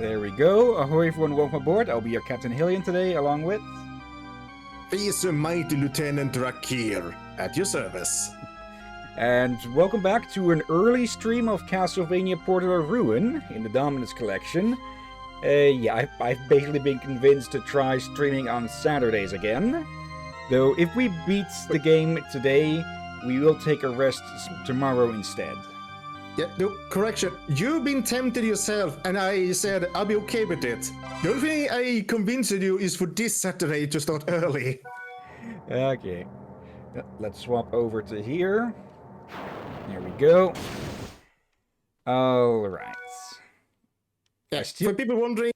There we go. Ahoy everyone, welcome aboard. I'll be your Captain Hillyan today, along with... He's a mighty Lieutenant Rakir, at your service. And welcome back to an early stream of Castlevania Portal of Ruin in the Dominance Collection. I've basically been convinced to try streaming on Saturdays again. Though if we beat the game today, we will take a rest tomorrow instead. Yeah, no, correction. You've been tempted yourself, and I said I'll be okay with it. The only thing I convinced you is for this Saturday to start early. Okay. Let's swap over to here. There we go. Alright. Yeah, for people wondering...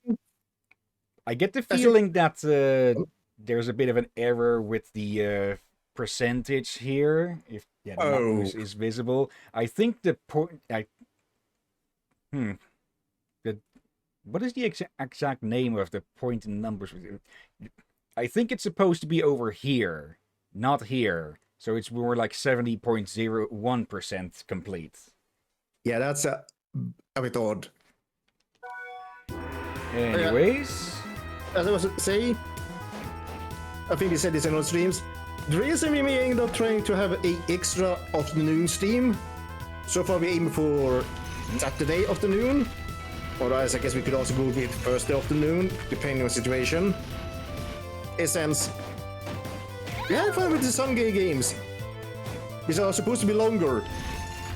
I get the feeling that there's a bit of an error with the percentage here. If the numbers is visible. I think the point... What is the exact name of the point in numbers? I think it's supposed to be over here, not here. So it's more like 70.01% complete. Yeah, that's a bit odd. Anyways. As I was saying, I think we said this in our streams. The reason we may end up trying to have an extra afternoon stream, so far we aim for Saturday afternoon. Otherwise, I guess we could also go with Thursday afternoon, depending on the situation. In sense, we had fun with the Sunday games, which are supposed to be longer.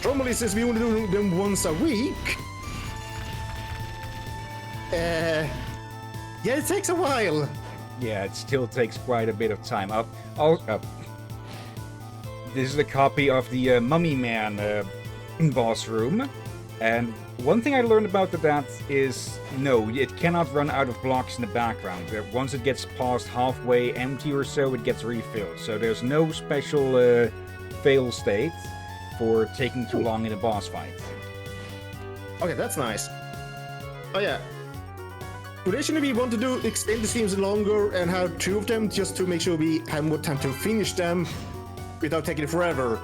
Normally, since we only do them once a week, yeah, it takes a while. Yeah, it still takes quite a bit of time. This is a copy of the Mummy Man boss room, and one thing I learned about that is, no, it cannot run out of blocks in the background. Once it gets past halfway empty or so, it gets refilled. So there's no special fail state for taking too long in a boss fight. Okay, that's nice. Oh yeah. Traditionally, we want to do extend the streams longer and have two of them just to make sure we have more time to finish them without taking it forever.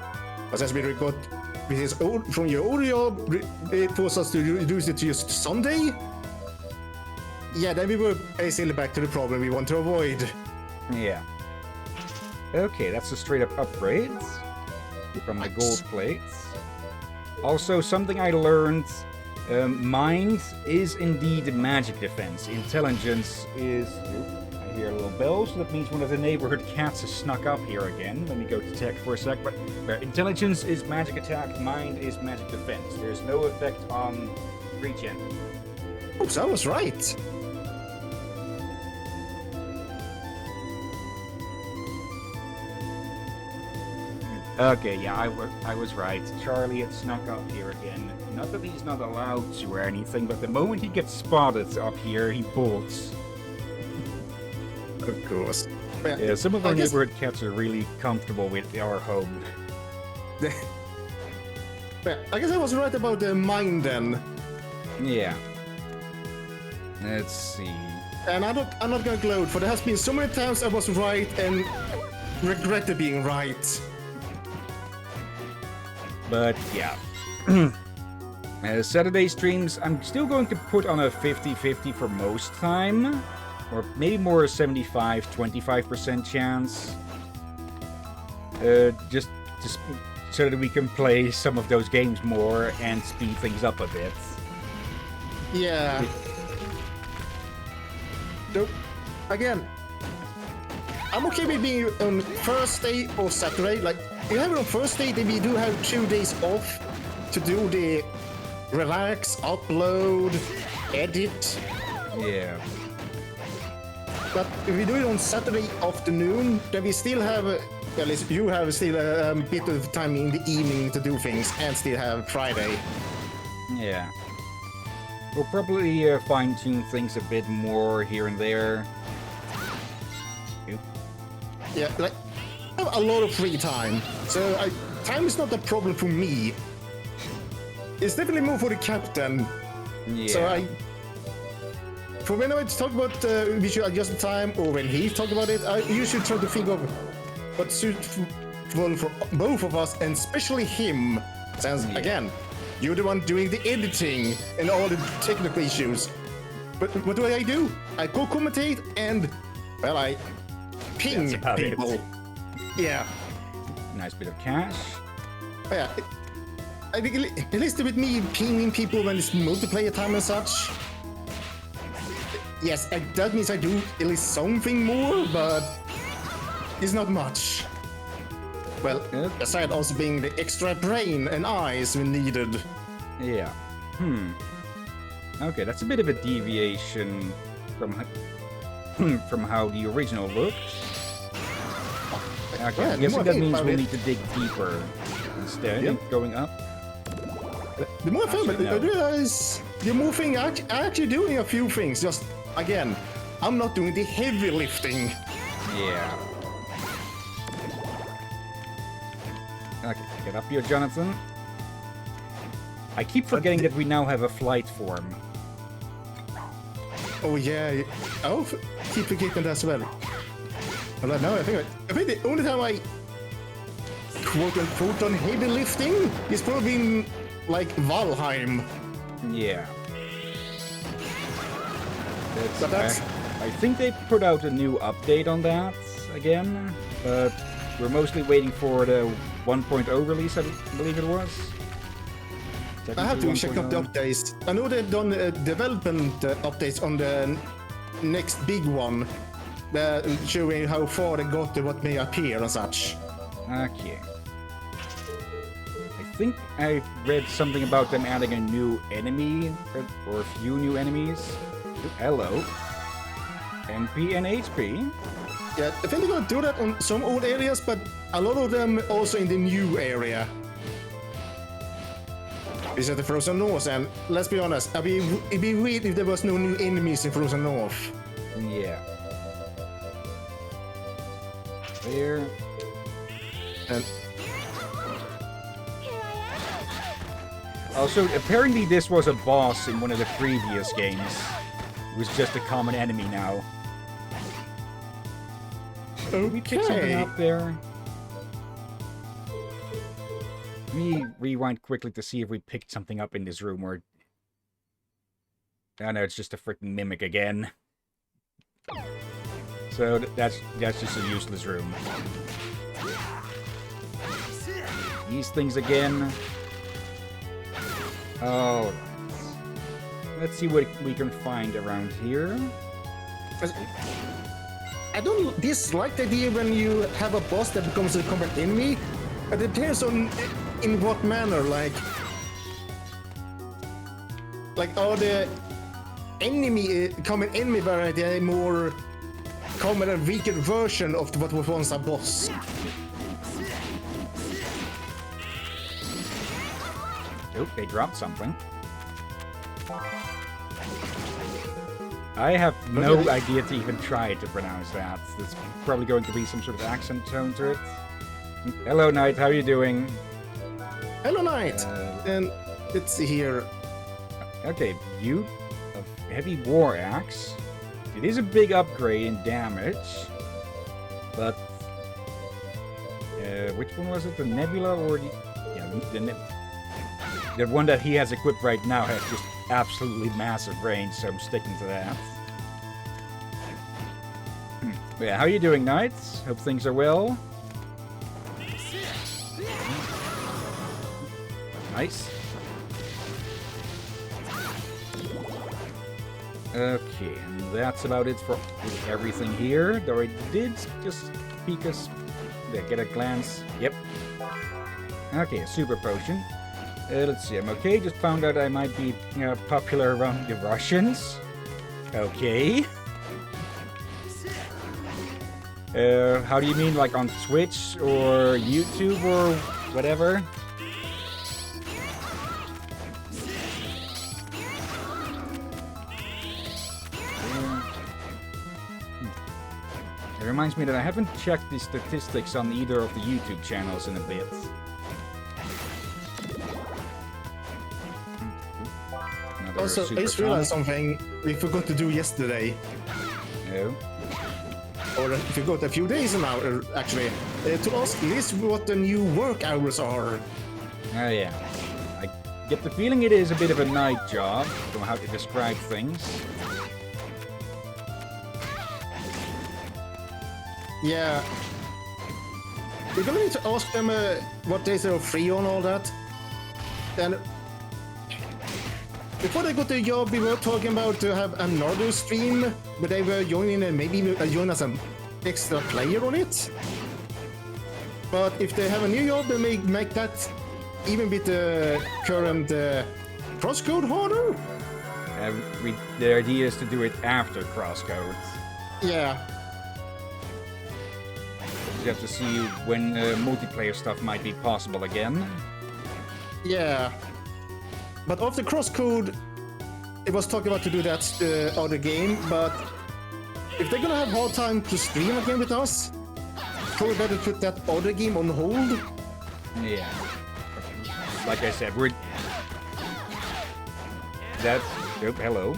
But as we record from your old job, it forced us to reduce it to just Sunday. Yeah, then we were basically back to the problem we want to avoid. Yeah. Okay, that's a straight up upgrade from the gold plates. Also, something I learned, mind is indeed magic defense. Intelligence is... I hear a little bell, so that means one of the neighborhood cats has snuck up here again. Let me go to tech for a sec. But intelligence is magic attack, mind is magic defense. There's no effect on regen. Oops, I was right. Okay, yeah, I was right. Charlie had snuck up here again. Not that he's not allowed to or anything, but the moment he gets spotted up here, he bolts. Of course. Yeah, some of our neighborhood cats are really comfortable with our home. I guess I was right about the mind then. Yeah. Let's see. And I'm not gonna gloat, for there has been so many times I was right and regretted being right. But yeah. Saturday streams, I'm still going to put on a 50-50 for most time. Or maybe more a 75-25% chance. Just so that we can play some of those games more and speed things up a bit. Yeah. So, again, I'm okay with being on Thursday or Saturday. Like, we have it on Thursday, then we do have 2 days off to do the relax, upload, edit. Yeah. But if we do it on Saturday afternoon, then we still have, at least you have still a bit of time in the evening to do things and still have Friday. Yeah. We'll probably fine-tune things a bit more here and there. Oop. Yeah, like, I have a lot of free time, so time is not a problem for me. It's definitely more for the captain. Yeah. So for when I talk about we should adjust the time, or when he talk about it, I usually try to think of what's suitable for both of us, and especially him. Since again, you're the one doing the editing and all the technical issues. But what do? I co-commentate and, well, I ping That's about people. it. Yeah. Nice bit of cash. Yeah. I think at least with me pinging people when it's multiplayer time and such. Yes, that means I do at least something more, but it's not much. Well, aside also being the extra brain and eyes when needed. Yeah. Okay, that's a bit of a deviation from from how the original looked. Okay, Yeah, I'm guessing that means we'll it. need to dig deeper instead, going up. The more fun, Actually, I no. realize the more thing I'm actually doing a few things. Just again, I'm not doing the heavy lifting. Yeah. Okay, get up here, Jonathan. I keep forgetting that we now have a flight form. Oh yeah, I'll keep forgetting that as well. Well, no, I think the only time I quote unquote on heavy lifting is probably in like Valheim. Yeah. But that's- I think they put out a new update on that again, but we're mostly waiting for the 1.0 release, I believe it was. I have to check up the 1.0. updates. I know they've done development updates on the next big one, showing how far they got to what may appear and such. Okay. I think I read something about them adding a new enemy, or a few new enemies. Hello. MP and HP. Yeah, I think they're gonna do that on some old areas, but a lot of them also in the new area. Is at the Frozen North, and let's be honest, it'd be weird if there was no new enemies in Frozen North. Yeah. There. And Also, apparently this was a boss in one of the previous games. It was just a common enemy now. Did we pick something okay. up there? Let me rewind quickly to see if we picked something up in this room or... Oh no, it's just a freaking mimic again. So that's just a useless room. These things again. Oh, let's see what we can find around here. I don't dislike the idea when you have a boss that becomes a combat enemy. It depends on in what manner, like are the enemy common enemy variety a more common and weaker version of what was once a boss? Oh, they dropped something. I have no idea to even try to pronounce that. There's probably going to be some sort of accent tone to it. Hello, Knight. How are you doing? Hello, Knight. And let's see here. Okay, you, a heavy war axe. It is a big upgrade in damage, but which one was it? The Nebula or the the one that he has equipped right now has just absolutely massive range, so I'm sticking to that. But yeah, how are you doing, Knights? Hope things are well. Nice. Okay, and that's about it for everything here. Though I did just peek us, get a glance. Yep. Okay, a super potion. Let's see, I'm okay. Just found out I might be popular around the Russians. Okay. How do you mean, like on Twitch or YouTube or whatever? It reminds me that I haven't checked the statistics on either of the YouTube channels in a bit. Also, I just realized something we forgot to do yesterday. No. Or we forgot a few days now, actually. To ask Liz what the new work hours are. Oh yeah. I get the feeling it is a bit of a night job, from how to describe things. Yeah. We're gonna need to ask them what days they're free on all that. And before they got the job, we were talking about to have another stream where they were joining and maybe join as an extra player on it. But if they have a new job, they may make that even with the current crosscode harder. The idea is to do it after crosscode. Yeah. You have to see when multiplayer stuff might be possible again. Yeah. But after crosscode, it was talking about to do that other game, but if they're gonna have hard time to stream again with us, probably better put that other game on hold. Yeah. Like I said, we're... That... Oh, hello.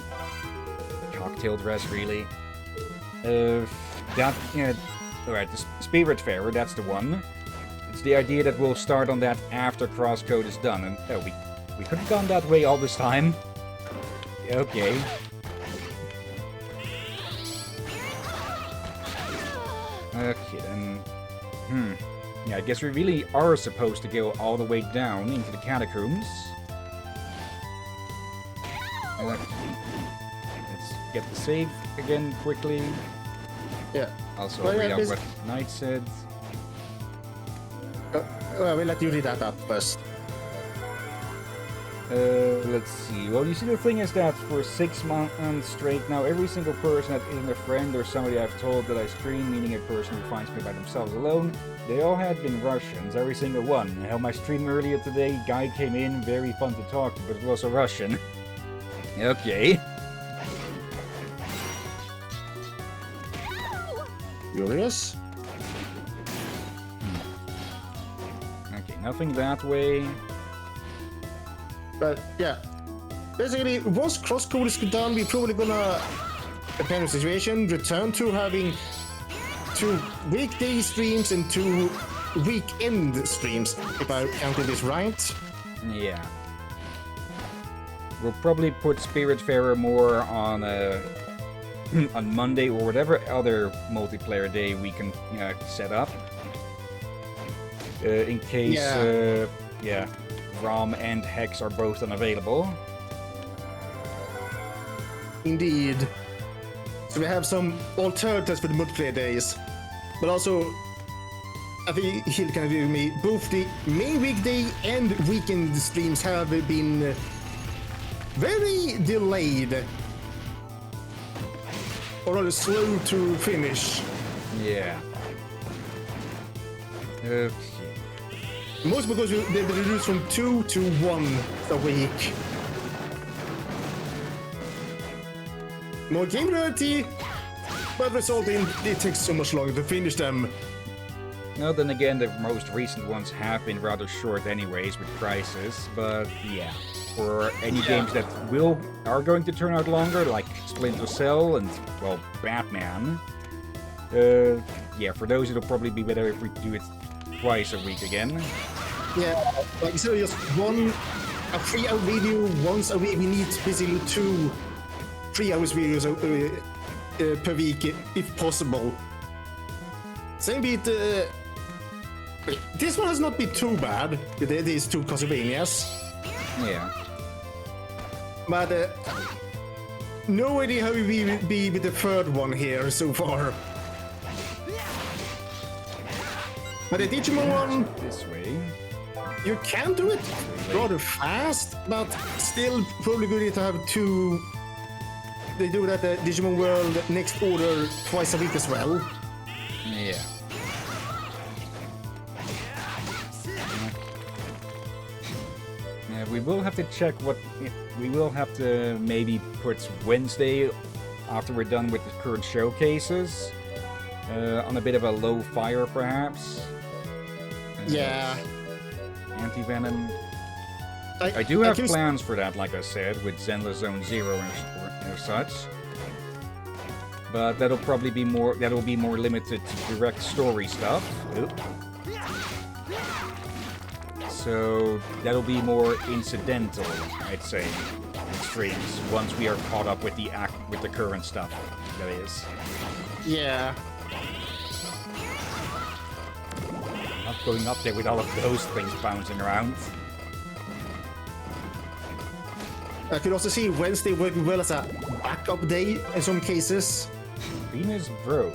Cocktail dress, really. That... Yeah, alright, the Spiritfarer, that's the one. It's the idea that we'll start on that after crosscode is done, and... Oh, we could have gone that way all this time. Okay. Okay, then... Yeah, I guess we really are supposed to go all the way down into the catacombs. Let's get the save again quickly. Yeah. Also, Well, read yeah, out what Knight said. We'll let you read that up first. Let's see. Well, you see, the thing is that for 6 months straight now, every single person that isn't a friend or somebody I've told that I stream, meaning a person who finds me by themselves alone, they all had been Russians, every single one. I held my stream earlier today, guy came in, very fun to talk to, but it was a Russian. Okay. Curious? Okay, nothing that way. But yeah, basically, once crosscode is done, we're probably gonna, depending on the situation, return to having 2 weekday streams and 2 weekend streams, if I counted this right. Yeah. We'll probably put Spiritfarer more on on Monday or whatever other multiplayer day we can set up. In case, yeah, ROM and Hex are both unavailable. Indeed. So we have some alternatives for the multiplayer days. But also, I think Hill can agree with me, both the main weekday and weekend streams have been very delayed. Or rather slow to finish. Yeah. Okay. Most because they reduced from 2 to 1 a week. More game variety, but resulting in it takes so much longer to finish them. No, then again, the most recent ones have been rather short anyways with prices, but yeah. For any games that are going to turn out longer, like Splinter Cell and, well, Batman, yeah, for those it'll probably be better if we do it twice a week again. Yeah, like instead of just a 3-hour video once a week, we need basically 2 3-hour videos per week, if possible. Same with this one has not been too bad. These 2 Castlevanias. Yeah. But no idea how we will be with the 3rd one here so far. But the Digimon one, This way. you can do it rather fast, but still probably good to have 2. They do that at Digimon World next order twice a week as well. Yeah. Yeah, we will have to check what... We will have to maybe put Wednesday, after we're done with the current showcases, on a bit of a low fire, perhaps. Yeah. Anti-Venom. I do have plans for that, like I said, with Zenless Zone Zero and such. But that'll probably be more. That'll be more limited to direct story stuff. Oop. So that'll be more incidental, I'd say, in streams once we are caught up with the current stuff. That is. Yeah. going up there with all of those things bouncing around. I could also see Wednesday working well as a backup day in some cases. Venus brooch.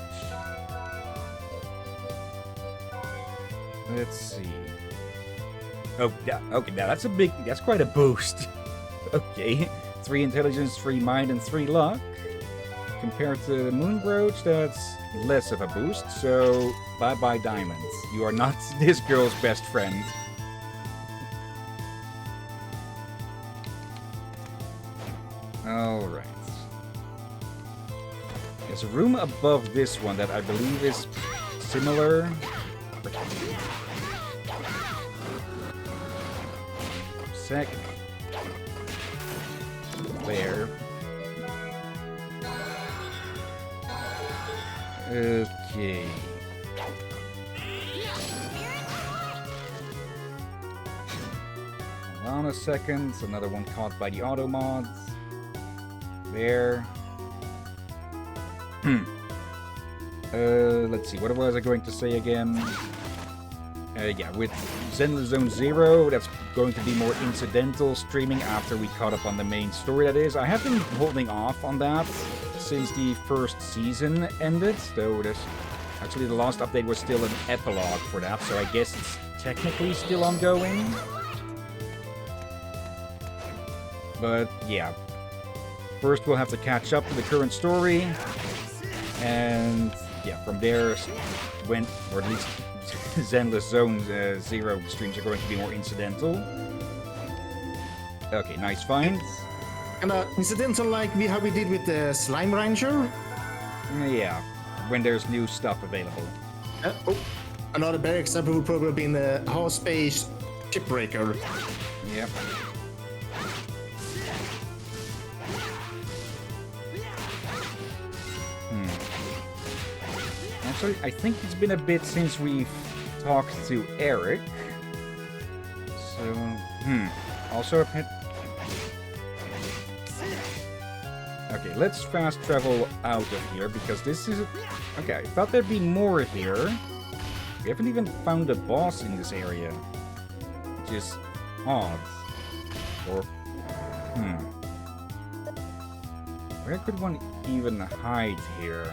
Let's see. Oh, yeah, okay, now that's quite a boost. Okay, 3 intelligence, 3 mind, and 3 luck. Compared to the moon brooch, that's less of a boost, so bye-bye diamonds. You are not this girl's best friend. Alright. There's a room above this one that I believe is similar. Sec. There. Okay. Hold on a second. Another one caught by the auto mods. There. Let's see. What was I going to say again? Yeah, with Zenless Zone Zero, that's going to be more incidental streaming after we caught up on the main story, that is. I have been holding off on that since the first season ended, though there's actually the last update was still an epilogue for that, so I guess it's technically still ongoing. But yeah, first we'll have to catch up to the current story, and yeah, from there, when, or at least Zenless Zone Zero streams are going to be more incidental. Okay, nice find. And incidental like how we did with the Slime Ranger? Yeah, when there's new stuff available. Another better example would probably have been the Half Space Shipbreaker. Yep. Actually, I think it's been a bit since we've talked to Eric. So, also a pet. Okay, let's fast travel out of here because this is... Okay, I thought there'd be more here. We haven't even found a boss in this area. Which is odd. Or... Where could one even hide here?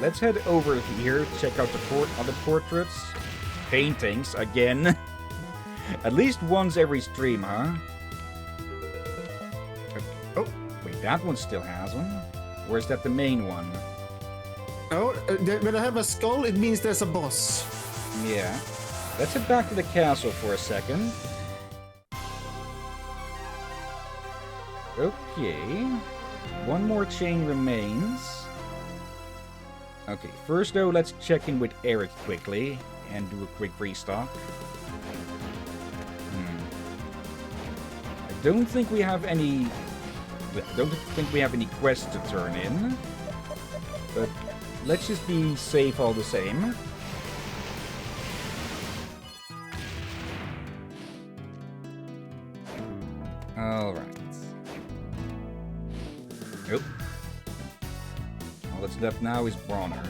Let's head over here, check out the other portraits. Paintings, again. At least once every stream, huh? Oh, wait, that one still has one? Or is that the main one? Oh, when I have a skull, it means there's a boss. Yeah. Let's head back to the castle for a second. Okay. One more chain remains. Okay, first though, let's check in with Eric quickly and do a quick restock. I don't think we have any quests to turn in, but let's just be safe all the same. All right. Nope. All that's left now is Bronner.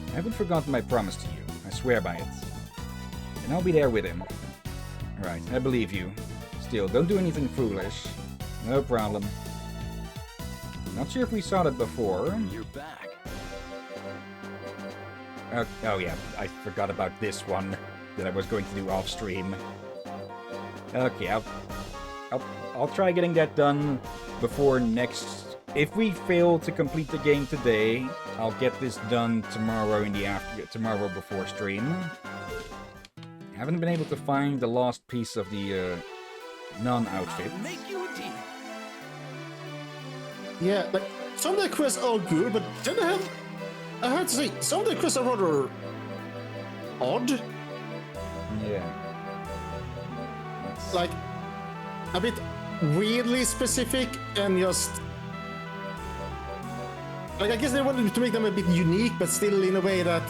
I haven't forgotten my promise to you. I swear by it. And I'll be there with him. Right, I believe you. Still, don't do anything foolish. No problem. Not sure if we saw that before. You're back. Oh yeah, I forgot about this one that I was going to do off stream. Okay, I'll try getting that done before next. If we fail to complete the game today, I'll get this done tomorrow tomorrow before stream. I haven't been able to find the lost piece of the nun outfit. I'll make you a deal. Yeah, like some of the quests are good, but then I have to say, some of the quests are rather odd. Yeah. Like a bit weirdly specific and just like I guess they wanted to make them a bit unique, but still in a way that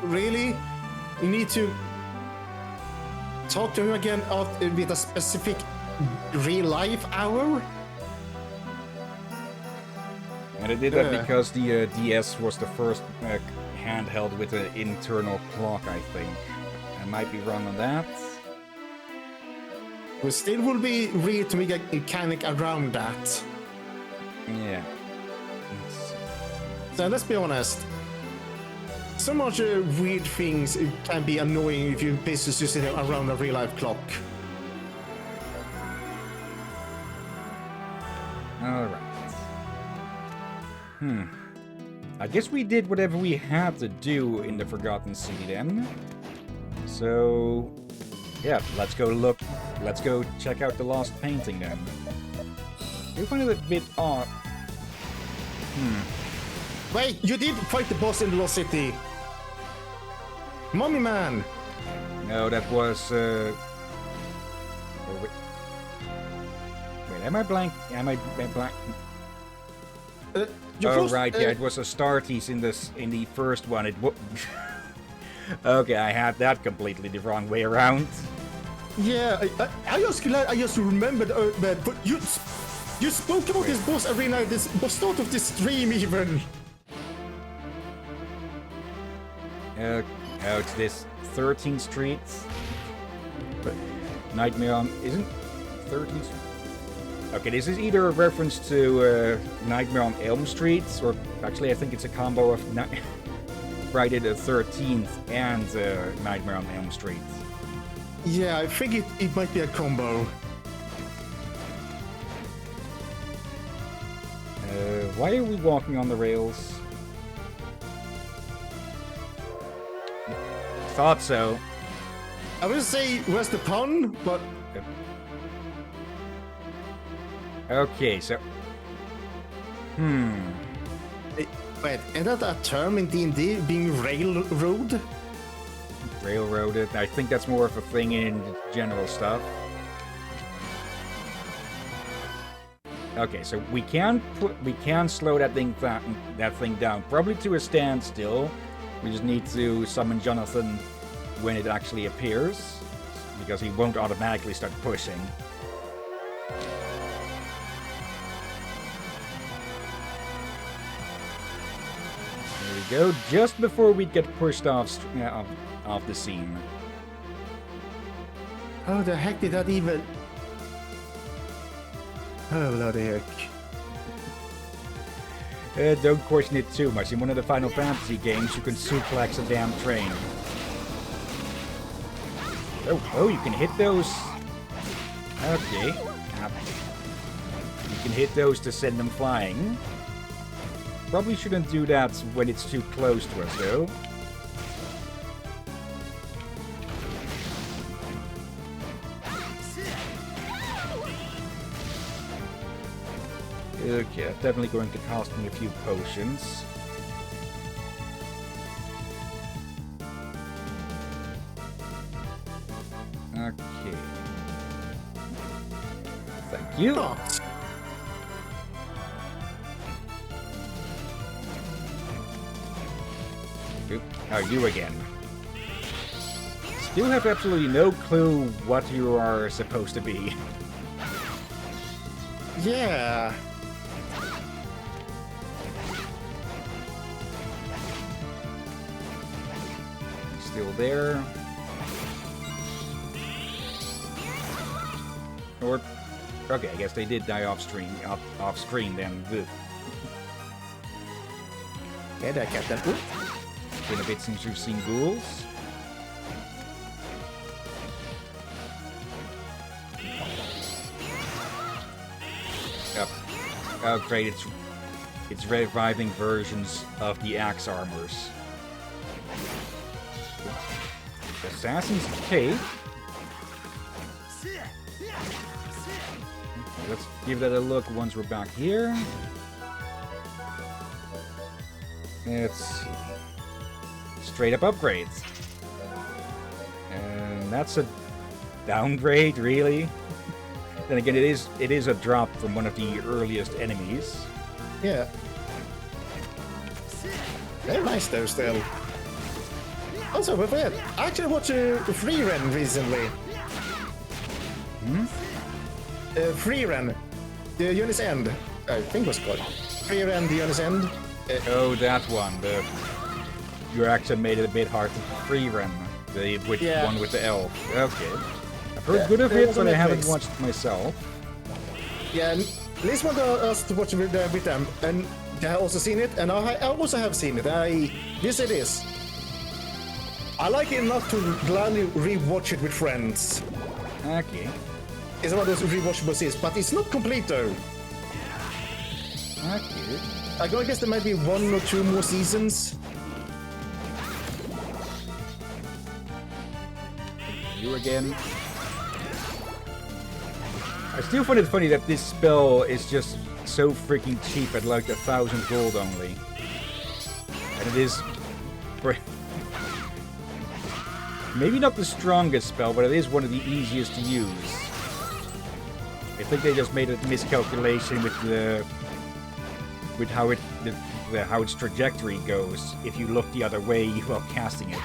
really you need to talk to him again with a specific real life hour. And I did that because the DS was the first handheld with an internal clock, I think. I might be wrong on that. But still would be weird to make a mechanic around that. Yeah. So let's be honest. So much weird things can be annoying if you basically sit around a real-life clock. Alright. I guess we did whatever we had to do in the Forgotten City then. So... yeah, let's go check out the lost painting then. I find it a bit odd. Wait, you did fight the boss in the Lost City. Mummy Man! No, that was... oh, wait. Wait, am I blank? Am I blank? Oh, right, yeah, it was Astartes in the first one. It okay, I had that completely the wrong way around. Yeah, I just remembered, but you spoke about this boss arena, this start of this stream even. Oh, it's this 13th Street. Nightmare on... isn't 13th? Okay, this is either a reference to Nightmare on Elm Street, or actually I think it's a combo of Friday the 13th and Nightmare on Elm Street. Yeah, I think it might be a combo. Why are we walking on the rails? Thought so. I would say where's the pun, but... Okay, so... Wait, is that a term in D&D, being railroad? Railroaded. I think that's more of a thing in general stuff. Okay, so we can slow that thing down, probably to a standstill. We just need to summon Jonathan when it actually appears, because he won't automatically start pushing. There we go, just before we get pushed off the scene. How the heck did that even... Oh, bloody heck. Don't question it too much. In one of the Final Fantasy games, you can suplex a damn train. Oh, you can hit those. Okay. You can hit those to send them flying. Probably shouldn't do that when it's too close to us, though. Okay, that's definitely going to cost me a few potions. Okay. Thank you. Oh, you again. Still have absolutely no clue what you are supposed to be. Yeah. Still there. Or, okay, I guess they did die off screen then. Yeah, that got that. Been a bit since you've seen ghouls. Yep. Oh great, it's reviving versions of the axe armors. Assassin's Cape. Let's give that a look once we're back here. It's straight up upgrades. And that's a downgrade, really. Then again, it is a drop from one of the earliest enemies. Yeah. They're nice though still. Also, but I actually watched Free Run recently. Free Run. The Unit's End, I think was called. Free run the honest end. Oh, that one. Your accent made it a bit hard to free run. The one with the elf. Okay. I've heard good of it, but I haven't watched it myself. Yeah, Liz wanted us to watch it with them, and they have also seen it, and I also have seen it. This it is. I like it enough to gladly rewatch it with friends. Okay. It's one of those rewatchable scenes, but it's not complete though. Okay. I guess there might be 1 or 2 more seasons. You again. I still find it funny that this spell is just so freaking cheap at like 1,000 gold only. And it is... maybe not the strongest spell, but it is one of the easiest to use. I think they just made a miscalculation with how how its trajectory goes if you look the other way while casting it.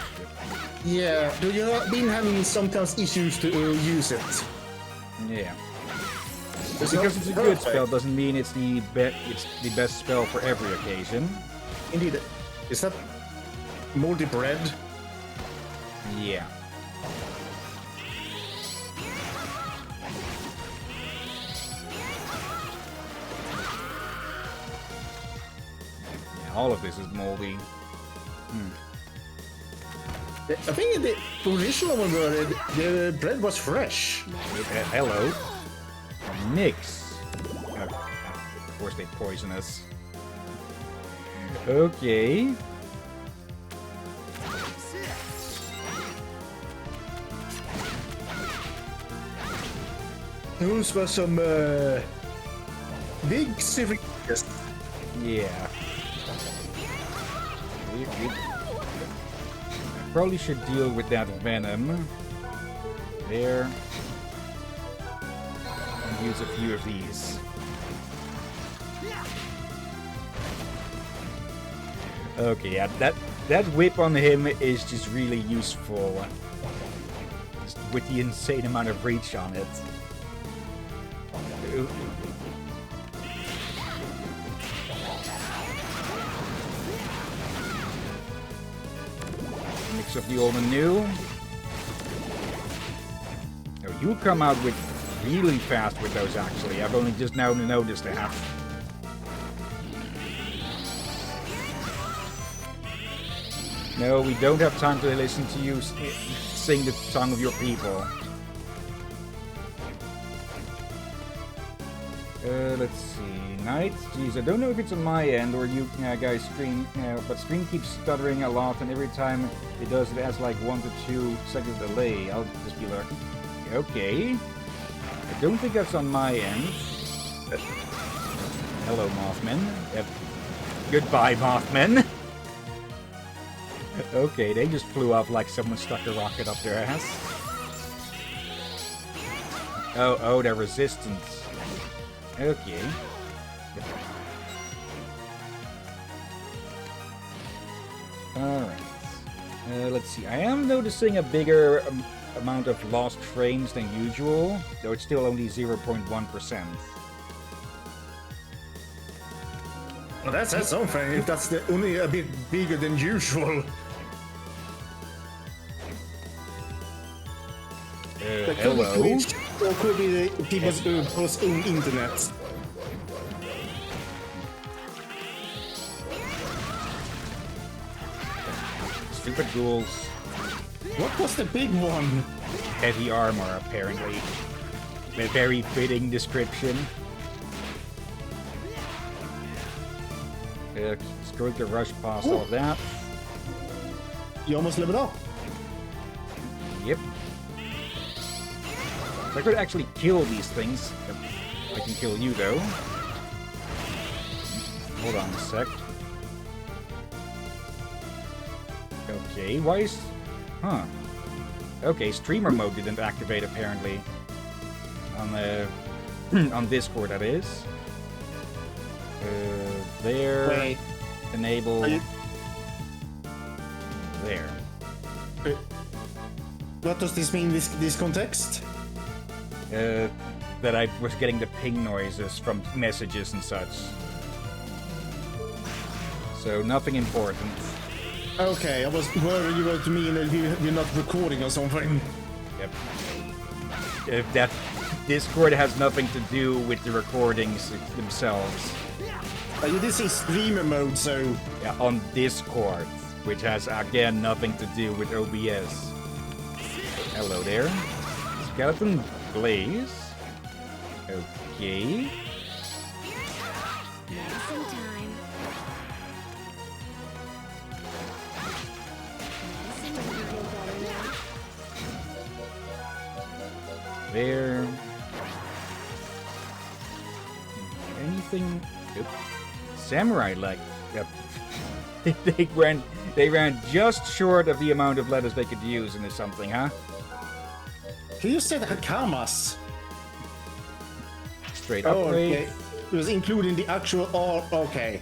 Yeah, do you have been having sometimes issues to use it? Yeah. Just because it's a good spell doesn't mean it's the best spell for every occasion. Indeed. Is that moldy bread? Yeah. Yeah, all of this is moldy. I think the original one where the bread was fresh. Hello. Nix. Of course they poison us. Okay. Those were some big serious. Yeah. Probably should deal with that venom. There. And use a few of these. Okay, yeah, that whip on him is just really useful. Just with the insane amount of reach on it. Mix of the old and new. Oh, you come out with really fast with those, actually. I've only just now noticed that. No, we don't have time to listen to you sing the song of your people. Let's see. Night? Jeez, I don't know if it's on my end or you guys stream, but stream keeps stuttering a lot, and every time it does, it has like 1 to 2 seconds delay. I'll just be like, okay. I don't think that's on my end. Hello, Mothman. Goodbye, Mothman. Okay, they just flew off like someone stuck a rocket up their ass. Oh, they're resistant. Okay. Alright. Let's see. I am noticing a bigger amount of lost frames than usual, though it's still only 0.1%. Well, that's something, if that's only a bit bigger than usual. Hello? Or could be the people's own internet. Stupid ghouls. What was the big one? Heavy armor, apparently. A very fitting description. It's going to rush past all of that. You almost leveled up. Yep. If I could actually kill these things, I can kill you though. Hold on a sec. Okay, why is... Huh. Okay, streamer mode didn't activate apparently. On the... on Discord, that is. There. Wait. Enable. There. What does this mean, this context? That I was getting the ping noises from messages and such. So nothing important. Okay, I was worried you were to mean that you're not recording or something. Yep. If that Discord has nothing to do with the recordings themselves. You did say streamer mode, so... Yeah, on Discord, which has again nothing to do with OBS. Hello there. Skeleton Blaze. Okay. Medicine time. There. Anything? Oop. Samurai like. Yep. they ran just short of the amount of letters they could use into something, huh? You said Hakamas. Straight Oh, upgrade. okay. It was including the actual all. Okay.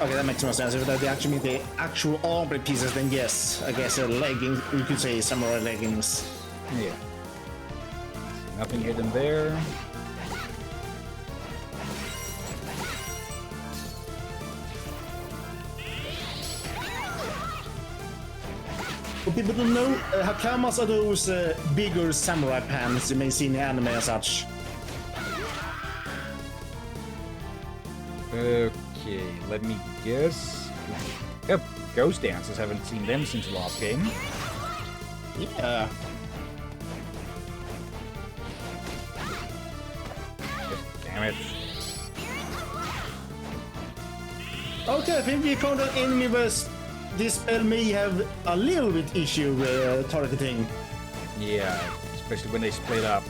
Okay, that makes more sense. If they actually mean the actual armor pieces, then yes, I guess leggings. You could say samurai leggings. Yeah. Nothing hidden there. For people don't know, Hakamas are those bigger samurai pants you may see in the anime as such. Okay, let me guess. Yep, Ghost Dancers. Haven't seen them since the last game. Yeah. Damn it. Okay, I think we found an enemy where this spell may have a little bit issue targeting. Yeah, especially when they split up.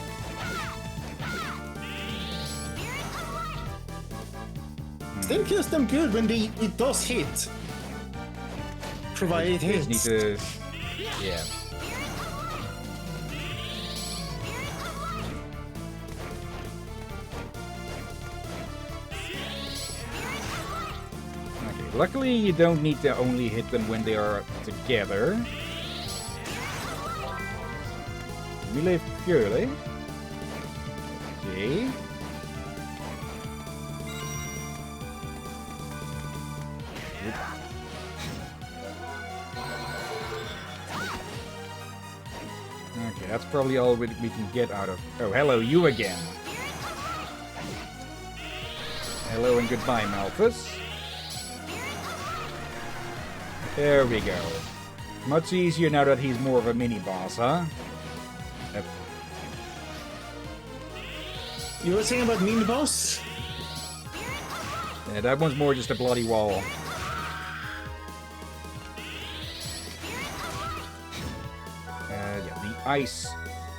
Still kills them good when it does hit. Provided it Just hits. need to... Yeah. Okay, luckily you don't need to only hit them when they are together. Melee purely. Okay. Okay, that's probably all we can get out of... Oh, hello, you again. Hello and goodbye, Malthus. There we go. Much easier now that he's more of a mini-boss, huh? Yep. You were saying about mini boss? Yeah, that one's more just a bloody wall. Yeah, the Ice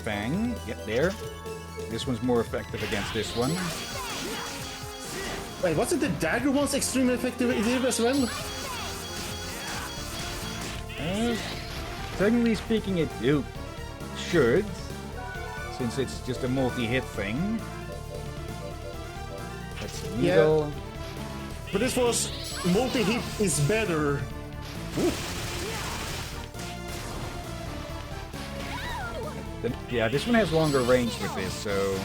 Fang. Yep, there. This one's more effective against this one. Wait, wasn't the dagger one's extremely effective as well? Technically speaking, it should, since it's just a multi-hit thing. That's Needle. But this was multi-hit is better. Yeah, this one has longer range with this, so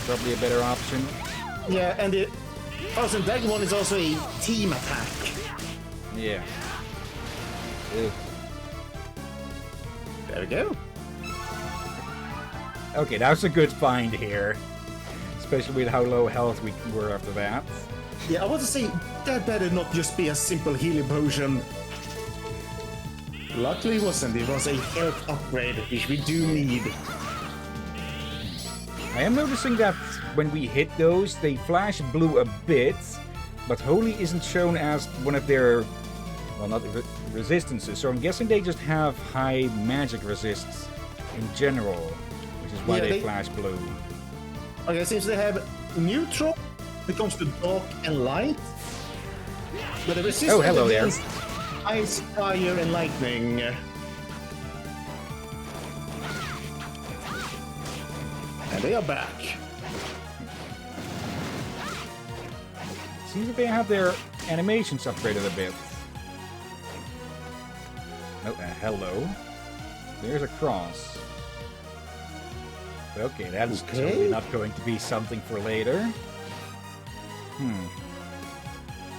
probably a better option. Yeah, and the Thousand Dagger one is also a team attack. Yeah. Ew. There we go. Okay, that was a good find here. Especially with how low health we were after that. Yeah, I want to say that better not just be a simple healing potion. Luckily it wasn't. It was a health upgrade, which we do need. I am noticing that when we hit those, they flash blue a bit, but Holy isn't shown as one of their, well, not resistances, so I'm guessing they just have high magic resists in general, which is why Yeah, they they- flash blue. Okay, since they have neutral when it comes to dark and light, but the resistance Oh, hello there. against ice, fire, and lightning. And they are back. Seems that they have their animations upgraded a bit. Oh, hello. There's a cross. Okay, that's Okay. totally not going to be something for later.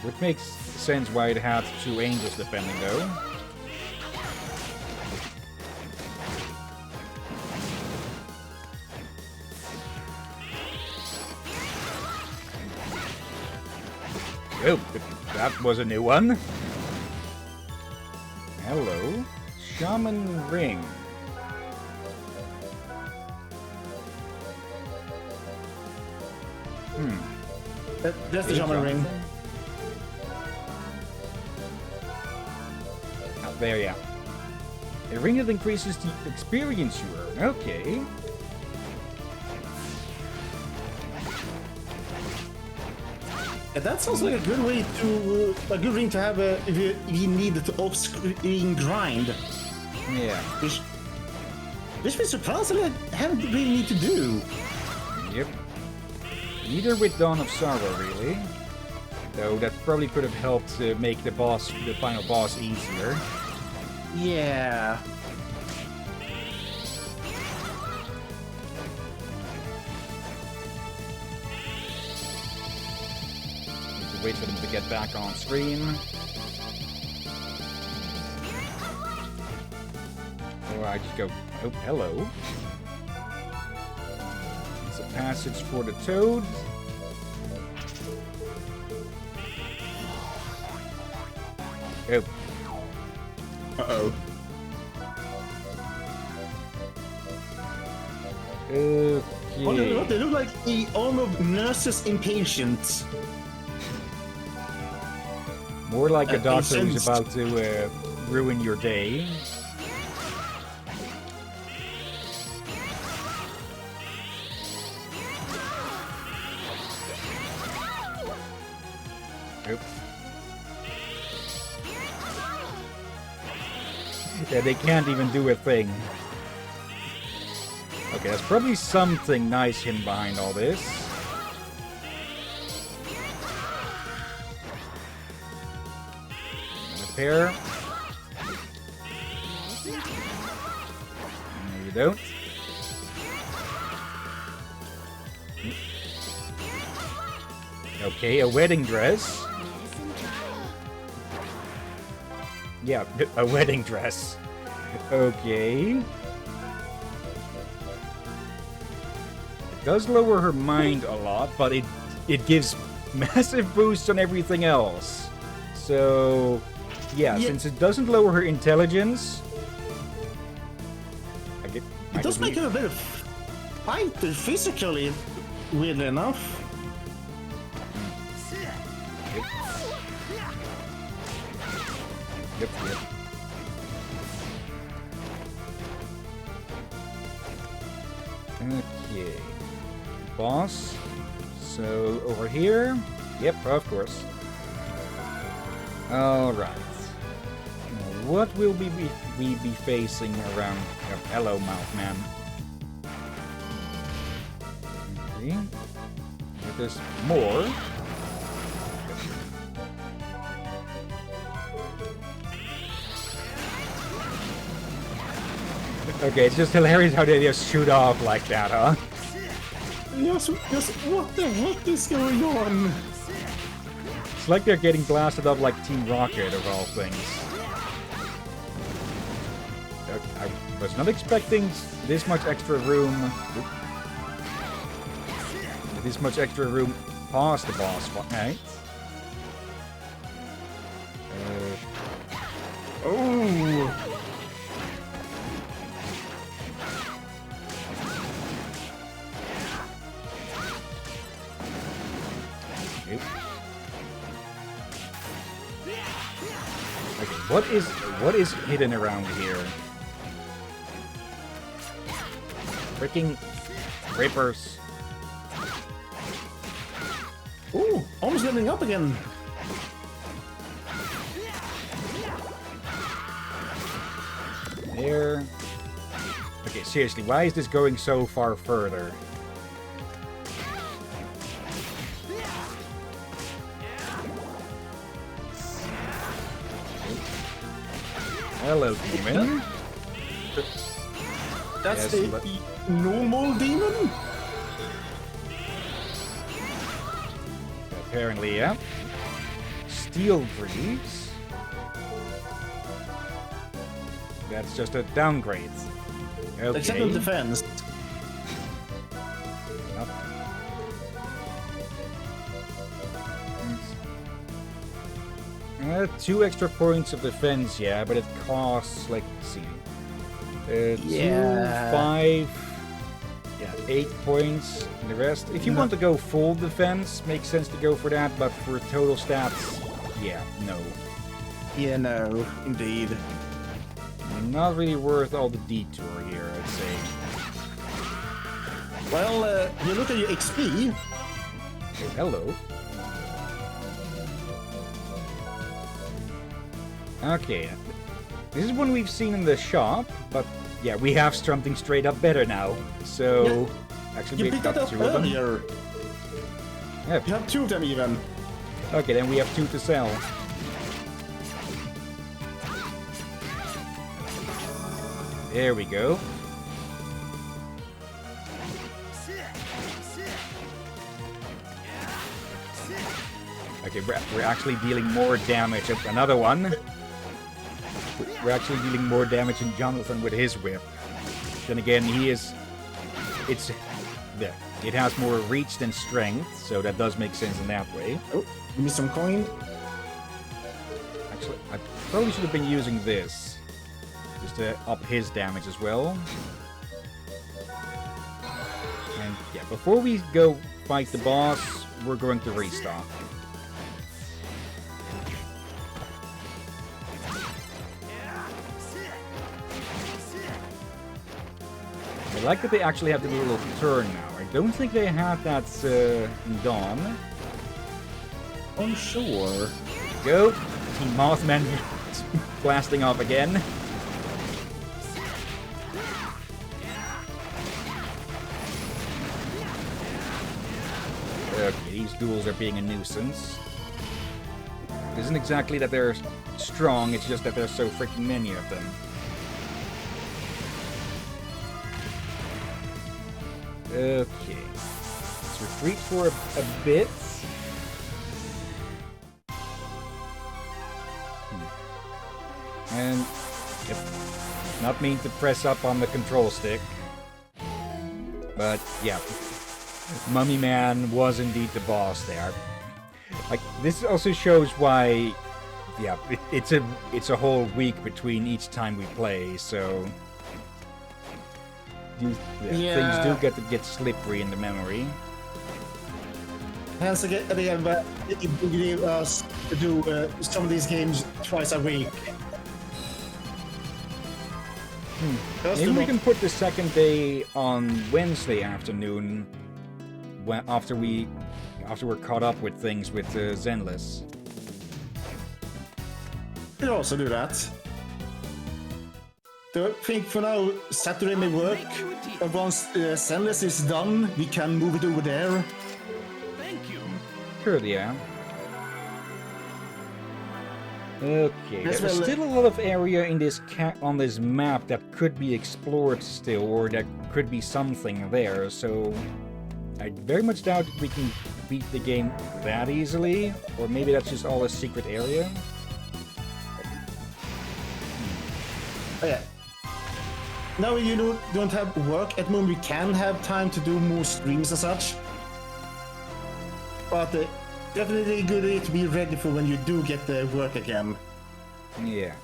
Which makes sense why it had 2 angels defending, though. Oh, that was a new one. Hello. Shaman Ring. That's the Shaman Ring. Oh, there, yeah. A ring that increases the experience you earn. Okay. That sounds like a good way to a good ring to have if you need the off-screen grind. Yeah. Which we surprisingly haven't really need to do. Yep. Neither with Dawn of Sorrow, really. Though that probably could have helped make the final boss easier. Yeah. Wait for them to get back on stream. Or I just go, oh, hello. It's a passage for the toad. Oh. Uh-oh. Okay. Oh, they look like the arm of nurses impatient. More like a doctor who's incensed. about to ruin your day. Oops. Yeah, they can't even do a thing. Okay, there's probably something nice hidden behind all this. Repair. No, you don't. Okay, a wedding dress. Yeah, a wedding dress. Okay. It does lower her mind a lot, but it gives massive boosts on everything else. So, yeah, since it doesn't lower her intelligence, It does make her a bit of fighter physically, weirdly enough. Yep. Okay. Boss. So, over here. Yep, of course. Alright. What will we be facing around... hello, Mouthman. Okay. If there's more... Okay, it's just hilarious how they just shoot off like that, huh? Yes, what the heck is going on? It's like they're getting blasted up like Team Rocket, of all things. I was not expecting this much extra room. This much extra room past the boss fight. Right? Oh! Okay, what is hidden around here? Freaking Rippers. Ooh, almost leveling up again. There. Okay, seriously, why is this going so far further? Hello, demon. That's Yes, the normal demon? Apparently, yeah. Steel Greaves. That's just a downgrade. Okay. Except in defense. Nope. 2 extra points of defense, yeah, but it costs, like, let's see. 2, 5, 8 points, and the rest. If you want to go full defense, makes sense to go for that, but for total stats, yeah, no. Yeah, no, indeed. Not really worth all the detour here, I'd say. Well, you look at your XP. Oh, hello. Okay, this is one we've seen in the shop, but yeah, we have something straight up better now. So, actually, You picked that up earlier. Yeah. You have 2 of them even. Okay, then we have 2 to sell. There we go. Okay, we're actually dealing more damage. Another one. We're actually dealing more damage than Jonathan with his whip. Then again, it has more reach than strength, so that does make sense in that way. Oh, give me some coin. Actually, I probably should have been using this. Just to up his damage as well. And yeah, before we go fight the boss, we're going to restock. I like that they actually have the little turn now. I don't think they had that in Dawn. Oh, sure. Go. Mothman blasting off again. Okay, these duels are being a nuisance. It isn't exactly that they're strong, it's just that there's so freaking many of them. Okay. Let's retreat for a bit. And yep, not mean to press up on the control stick. But yeah. Mummy Man was indeed the boss there. Like, this also shows why, yeah, it's a whole week between each time we play, so things do get slippery in the memory. Hence again, but it gave us to do some of these games twice a week. Maybe we can put the second day on Wednesday afternoon. After we're caught up with things with Zenless. We can also do that. So I think for now Saturday may work. But once Zenless is done, we can move it over there. Thank you. Sure, yeah. Okay, As there's well, still a lot of area in this on this map that could be explored still, or there could be something there, so I very much doubt we can beat the game that easily, or maybe that's just all a secret area. Oh, yeah. Now you don't have work at the moment, we can have time to do more streams and such. But definitely a good idea to be ready for when you do get the work again. Yeah.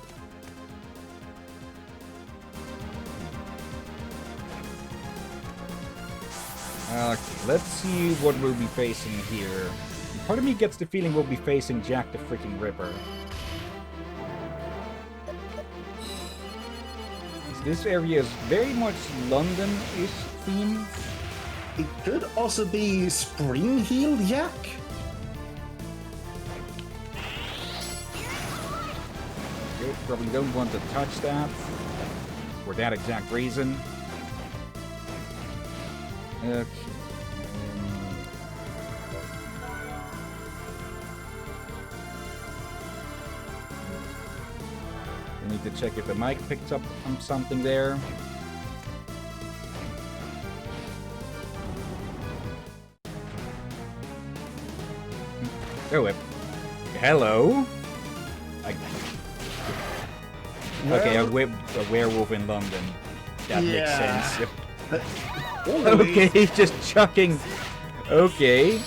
Okay, let's see what we'll be facing here. Part of me gets the feeling we'll be facing Jack the freaking Ripper. This area is very much London-ish themed. It could also be Spring Heel Jack. Okay, probably don't want to touch that for that exact reason. Okay. I need to check if the mic picked up on something there. Oh, hello? Okay, a werewolf in London. That makes sense. Okay, he's just chucking. Okay.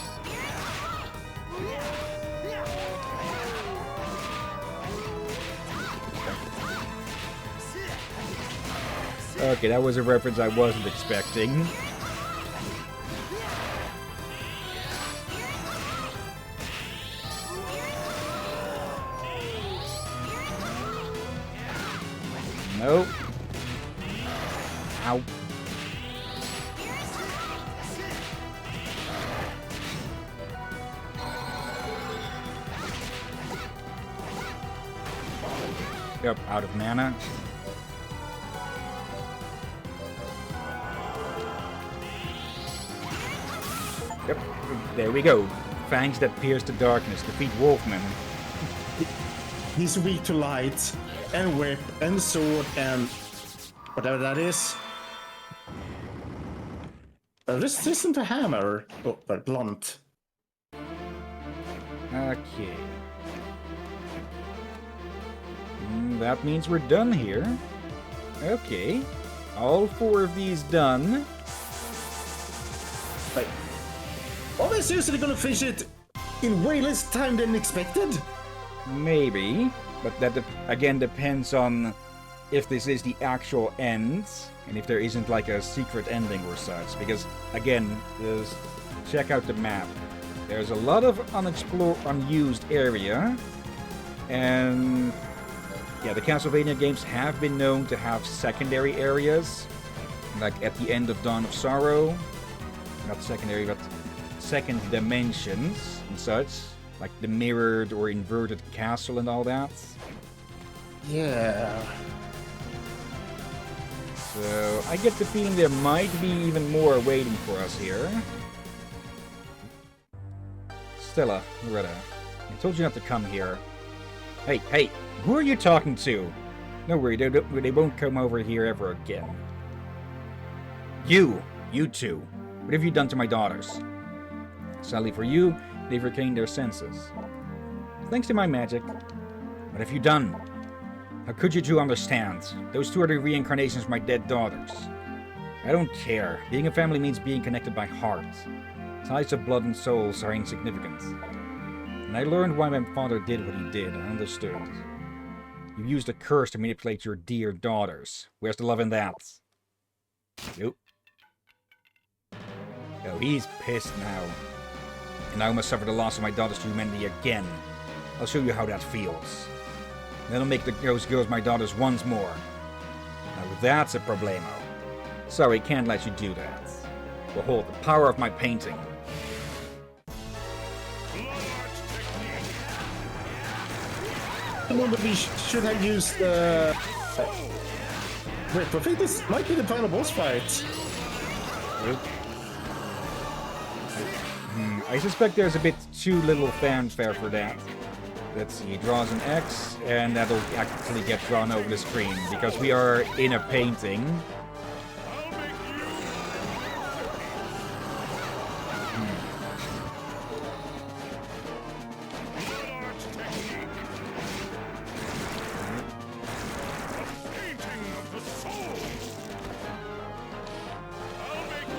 Okay, that was a reference I wasn't expecting. Nope. Ow. Yep, out of mana. Yep, there we go. Fangs that pierce the darkness. Defeat Wolfman. He's weak to light, and whip, and sword, and whatever that is. Resistant to hammer, but blunt. Okay. That means we're done here. Okay. All 4 of these done. Wait. Are they seriously gonna finish it in way less time than expected? Maybe. But that, again, depends on if this is the actual end, and if there isn't like a secret ending or such. Because, again, check out the map. There's a lot of unused area, and yeah, the Castlevania games have been known to have secondary areas, like at the end of Dawn of Sorrow. Not secondary, but second dimensions and such, like the mirrored or inverted castle and all that. Yeah. So I get the feeling there might be even more waiting for us here. Stella, Loretta, I told you not to come here. Hey, who are you talking to? No worry, they won't come over here ever again. You two, what have you done to my daughters? Sadly for you, they've retained their senses. Thanks to my magic. What have you done? How could you two understand? Those 2 are the reincarnations of my dead daughters. I don't care. Being a family means being connected by heart. Ties of blood and souls are insignificant. And I learned why my father did what he did. I understood. You used a curse to manipulate your dear daughters. Where's the love in that? Nope. Oh, he's pissed now. And now I must suffer the loss of my daughters to humanity again. I'll show you how that feels. Then I'll make those girls my daughters once more. Now that's a problemo. Sorry, can't let you do that. Behold the power of my painting. I wonder if we should have used wait, I think this might be the final boss fight. I suspect there's a bit too little fanfare for that. Let's see, he draws an X, and that'll actually get drawn over the screen, because we are in a painting.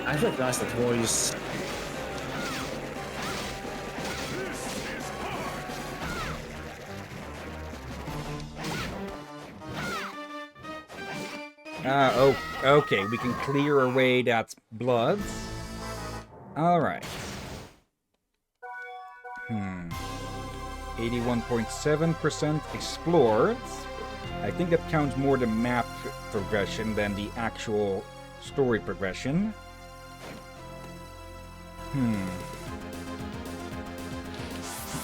I recognize that voice. Oh, okay, we can clear away that blood. Alright. 81.7% explored. I think that counts more the map progression than the actual story progression.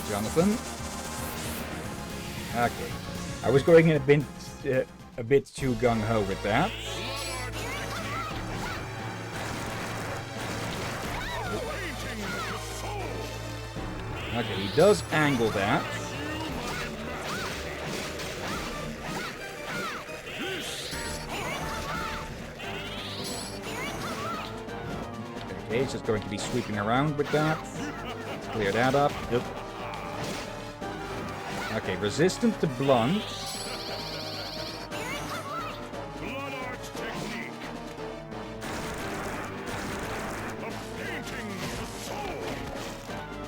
Jonathan? Okay. I was going in a bit too gung-ho with that. Okay, he does angle that. Okay, he's just going to be sweeping around with that. Let's clear that up. Yep. Okay, resistant to blunt.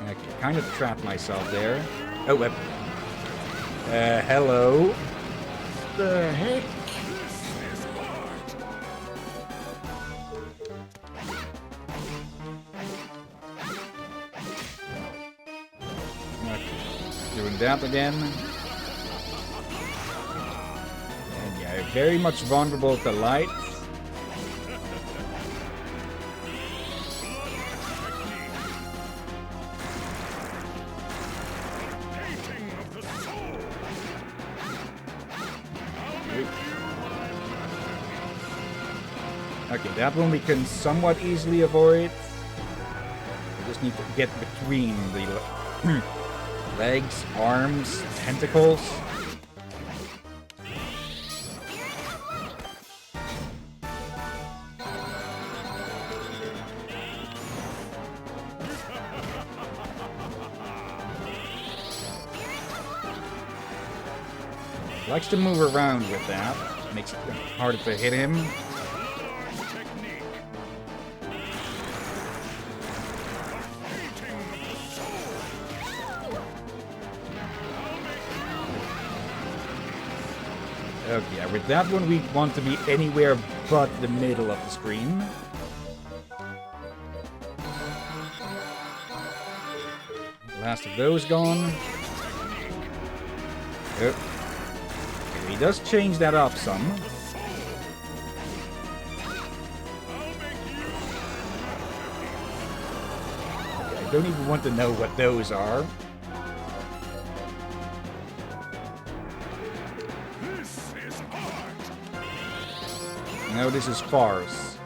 Okay, kind of trapped myself there. Oh, hello. The heck? Okay, doing that again. And yeah, very much vulnerable to light. Okay, that one we can somewhat easily avoid. We just need to get between the legs, arms, tentacles. Likes to move around with that. Makes it harder to hit him. Okay, yeah, with that one we want to be anywhere but the middle of the screen. Last of those gone. Oh. Okay, he does change that up some. Okay, I don't even want to know what those are. No, this is farce.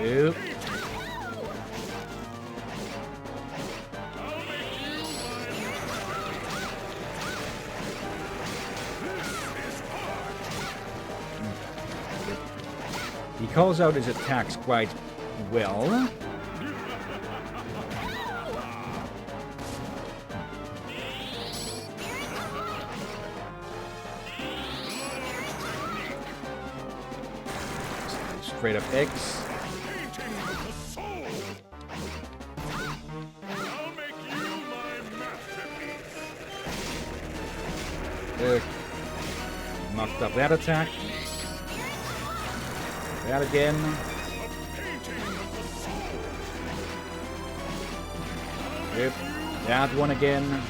Yep. He calls out his attacks quite well. Straight up X. Mucked up that attack. That again. Yep. That one again.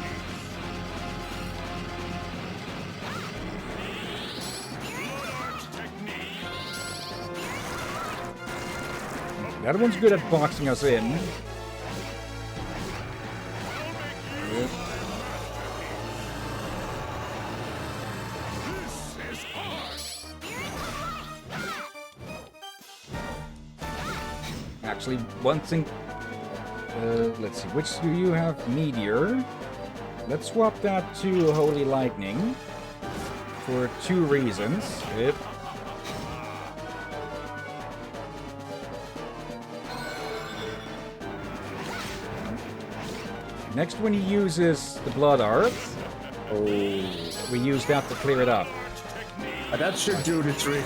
That one's good at boxing us in. Yep. Actually, one thing... let's see, which do you have? Meteor. Let's swap that to Holy Lightning. For 2 reasons. Yep. Next, when he uses the Blood Art, we use that to clear it up. That should do the trick.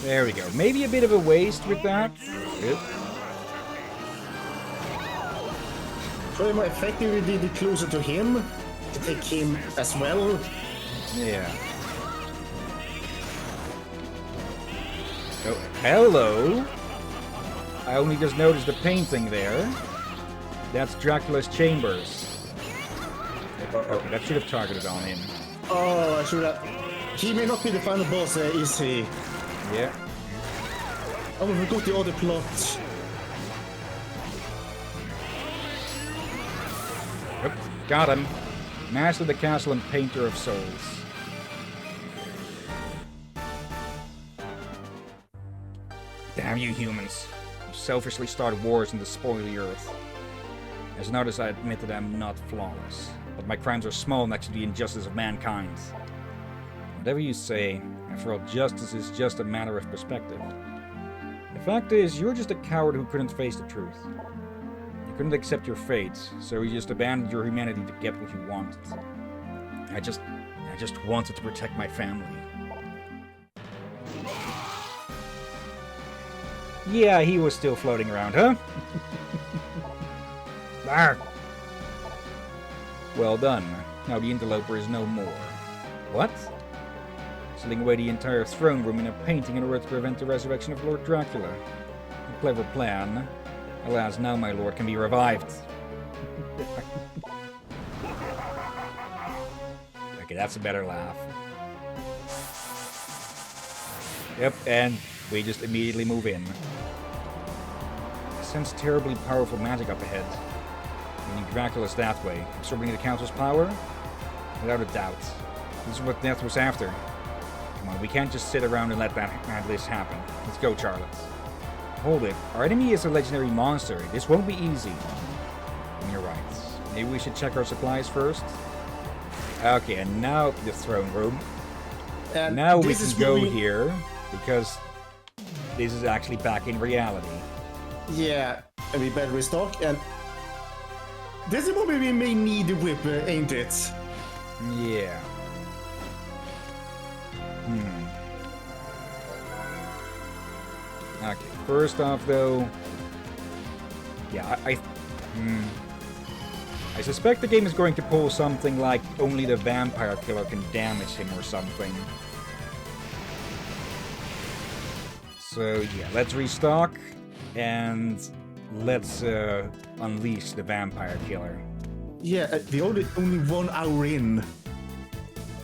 There we go. Maybe a bit of a waste with that. Yep. Probably more effectively did it closer to him, to take him as well. Yeah. Oh, hello! I only just noticed the painting there. That's Dracula's chambers. Okay, that should have targeted on him. Oh, I should have... He may not be the final boss, is he? Yeah. Oh, we forgot the other plot. Yep, got him. Master of the Castle and Painter of Souls. Damn you humans. You selfishly start wars and despoil the earth. As an artist, I admit that I'm not flawless, but my crimes are small next to the injustice of mankind. Whatever you say, after all, justice is just a matter of perspective. The fact is, you're just a coward who couldn't face the truth. You couldn't accept your fate, so you just abandoned your humanity to get what you wanted. I just wanted to protect my family. Yeah, he was still floating around, huh? Arr! Well done. Now the interloper is no more. What? Sealing away the entire throne room in a painting in order to prevent the resurrection of Lord Dracula. A clever plan. Alas, now my lord can be revived. Okay, that's a better laugh. Yep, and we just immediately move in. I sense terribly powerful magic up ahead. Meaning Dracula's that way, absorbing the council's power? Without a doubt. This is what Death was after. Come on, we can't just sit around and let this happen. Let's go, Charlotte. Hold it. Our enemy is a legendary monster. This won't be easy. And you're right. Maybe we should check our supplies first? Okay, and now the throne room. And now we can go here, because this is actually back in reality. Yeah, and we better restock, and this is what we may need the whip, ain't it? Yeah. Okay, first off though... Yeah, I suspect the game is going to pull something like only the vampire killer can damage him or something. So yeah, let's restock and let's unleash the vampire killer. Yeah, we only 1 hour in.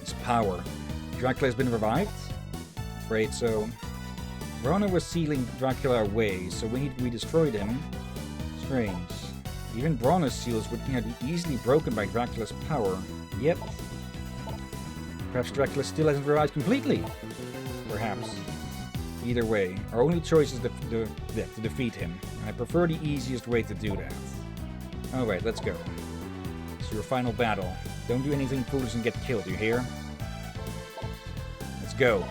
It's power. Dracula has been revived? Afraid so. Verona was sealing Dracula away, so we destroyed him. Strange. Even Bronna's seals would be easily broken by Dracula's power. Yet, perhaps Dracula still hasn't revived completely. Perhaps. Either way, our only choice is to defeat him. And I prefer the easiest way to do that. Alright, let's go. It's your final battle. Don't do anything foolish and get killed, you hear? Let's go.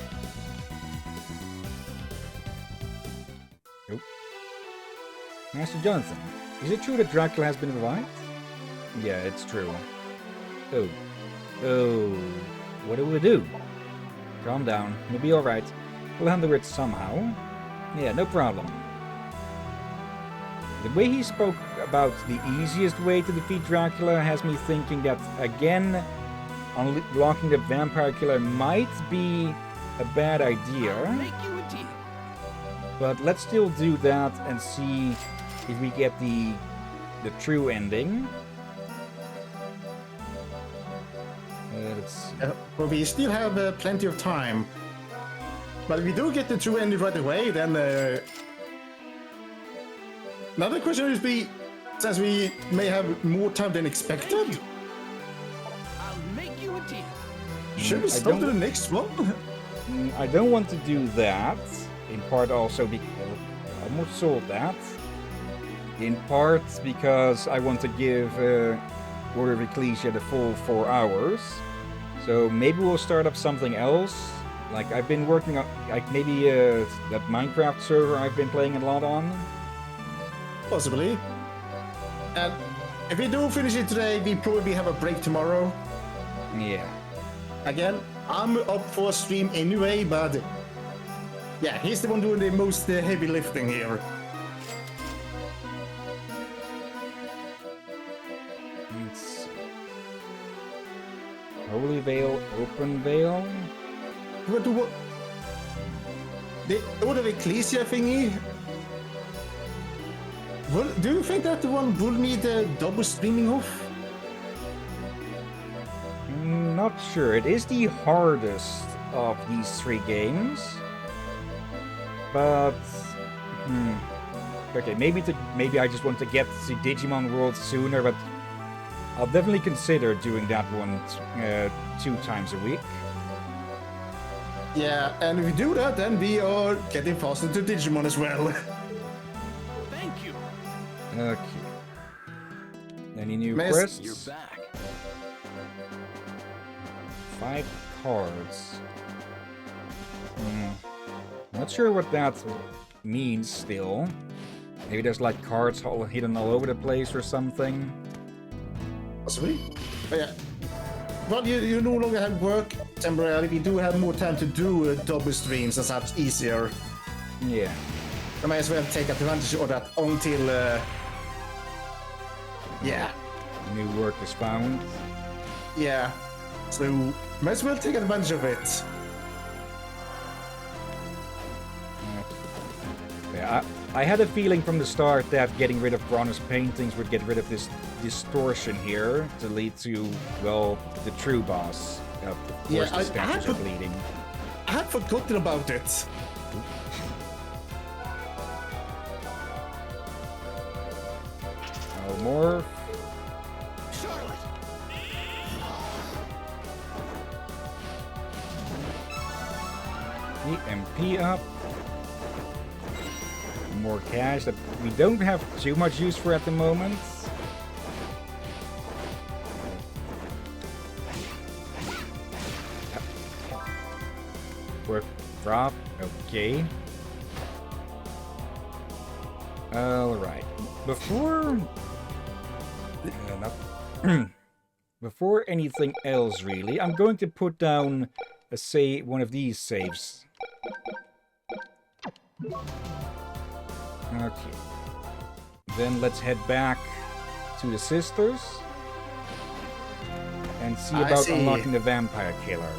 Nope. Master Jonathan, is it true that Dracula has been revived? Yeah, it's true. Oh. Oh. What do we do? Calm down. We'll be alright. We'll handle it somehow. Yeah, no problem. The way he spoke about the easiest way to defeat Dracula has me thinking that, again, unlocking the vampire killer might be a bad idea. But let's still do that and see if we get the true ending. Let's see. But we still have plenty of time. But if we do get the true ending right away, then another question would be, since we may have more time than expected, I'll make you a deal. should we stop to the next one? I don't want to do that. In part also because I almost sold that. In part because I want to give Order of Ecclesia the full 4 hours. So maybe we'll start up something else. Like I've been working on, like maybe that Minecraft server I've been playing a lot on. Possibly. And if we do finish it today, we probably have a break tomorrow. Yeah. Again, I'm up for a stream anyway, but yeah, he's the one doing the most heavy lifting here. Let's see. Holy Veil, Open Veil. What? The Order of Ecclesia thingy? Do you think that the one will need a double streaming off? Not sure. It is the hardest of these 3 games. But okay, maybe I just want to get to Digimon World sooner, but I'll definitely consider doing that one 2 times a week. Yeah, and if we do that, then we are getting faster to Digimon as well. Thank you. Okay. Any new Miss, quests? You're back. 5 cards. Not sure what that means still. Maybe there's like cards all hidden all over the place or something. Possibly. But yeah. Well, you no longer have work temporarily. We do have more time to do double streams and such easier. Yeah. I might as well take advantage of that until... yeah. New work is found. Yeah. So, might as well take advantage of it. Yeah, I had a feeling from the start that getting rid of bronze paintings would get rid of this distortion here to lead to, well, the true boss. Of course, the statues are bleeding. I had forgotten about it. No more. EMP up. More cash that we don't have too much use for at the moment. Work drop. Okay. Alright. Before anything else really, I'm going to put down one of these saves. Okay. Then let's head back to the sisters and see about unlocking the vampire killer.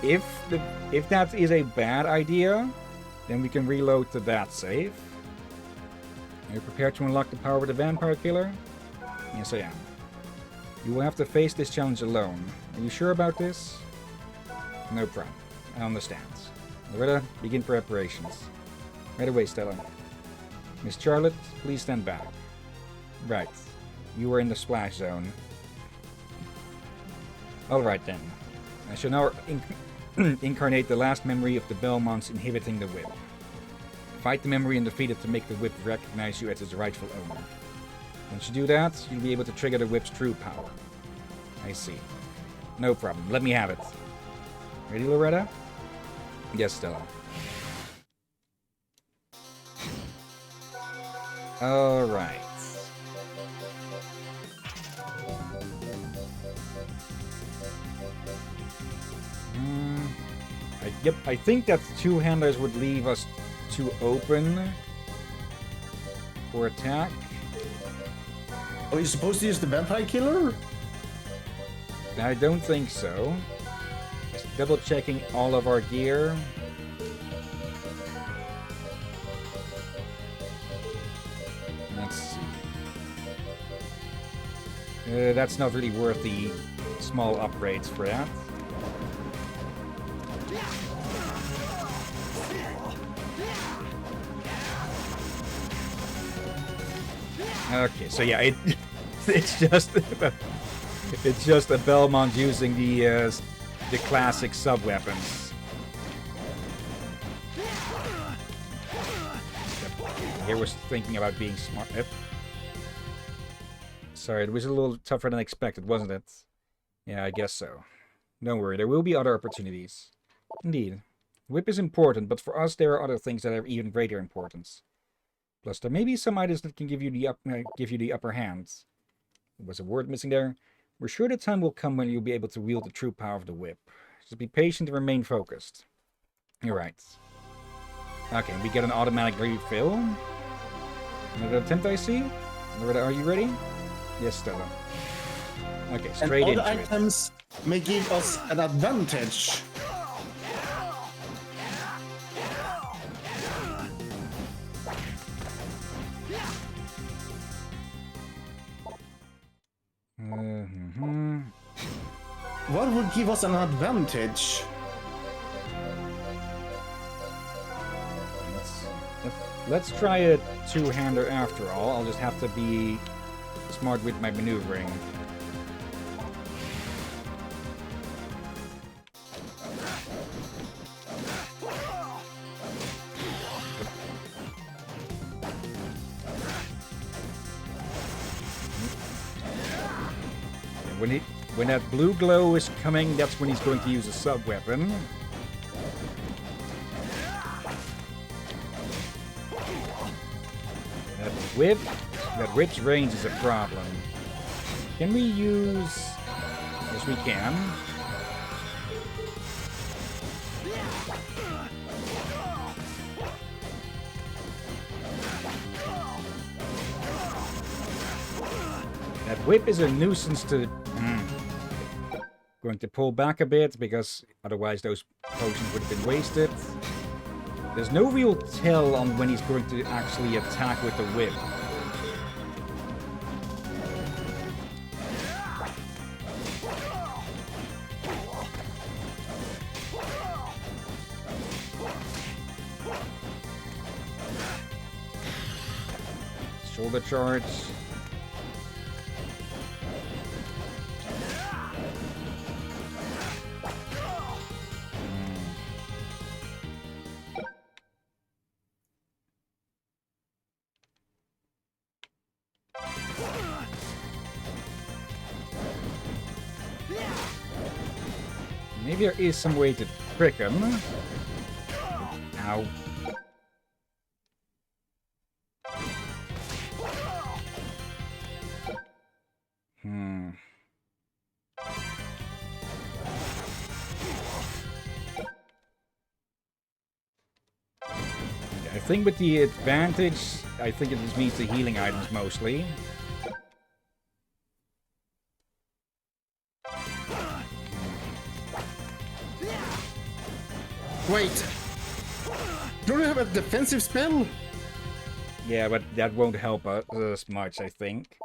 If that is a bad idea, then we can reload to that save. Are you prepared to unlock the power of the vampire killer? Yes, I am. You will have to face this challenge alone. Are you sure about this? No problem. I understand. Loretta, begin preparations. Right away, Stella. Miss Charlotte, please stand back. Right. You are in the splash zone. Alright then. I shall now incarnate the last memory of the Belmonts inhibiting the whip. Fight the memory and defeat it to make the whip recognize you as its rightful owner. Once you do that, you'll be able to trigger the whip's true power. I see. No problem. Let me have it. Ready, Loretta? Yes, Stella. Alright. I think that two-handers would leave us too open for attack. Are you supposed to use the vampire killer? I don't think so. Just double checking all of our gear. Let's see. That's not really worth the small upgrades for that. Okay, so yeah, it's just a Belmont using the classic sub weapons. Here was thinking about being smart. Yep. Sorry, it was a little tougher than expected, wasn't it? Yeah, I guess so. Don't worry, there will be other opportunities. Indeed. Whip is important, but for us there are other things that have even greater importance. Plus, there may be some items that can give you the upper hand. There was a word missing there. We're sure the time will come when you'll be able to wield the true power of the whip. Just be patient and remain focused. You're right. Okay, we get an automatic refill. Another attempt, I see. Loretta, are you ready? Yes, Stella. Okay, straight into it. Other items may give us an advantage. What would give us an advantage? Let's try a two-hander after all. I'll just have to be smart with my maneuvering. When that blue glow is coming, that's when he's going to use a sub-weapon. That whip's range is a problem. Can we use... Yes, we can. That whip is a nuisance to... Going to pull back a bit, because otherwise those potions would have been wasted. There's no real tell on when he's going to actually attack with the whip. Shoulder charge. Maybe there is some way to trick him. Ow. I think with the advantage, I think it just means the healing items mostly. Wait! Don't you have a defensive spell? Yeah, but that won't help us much, I think.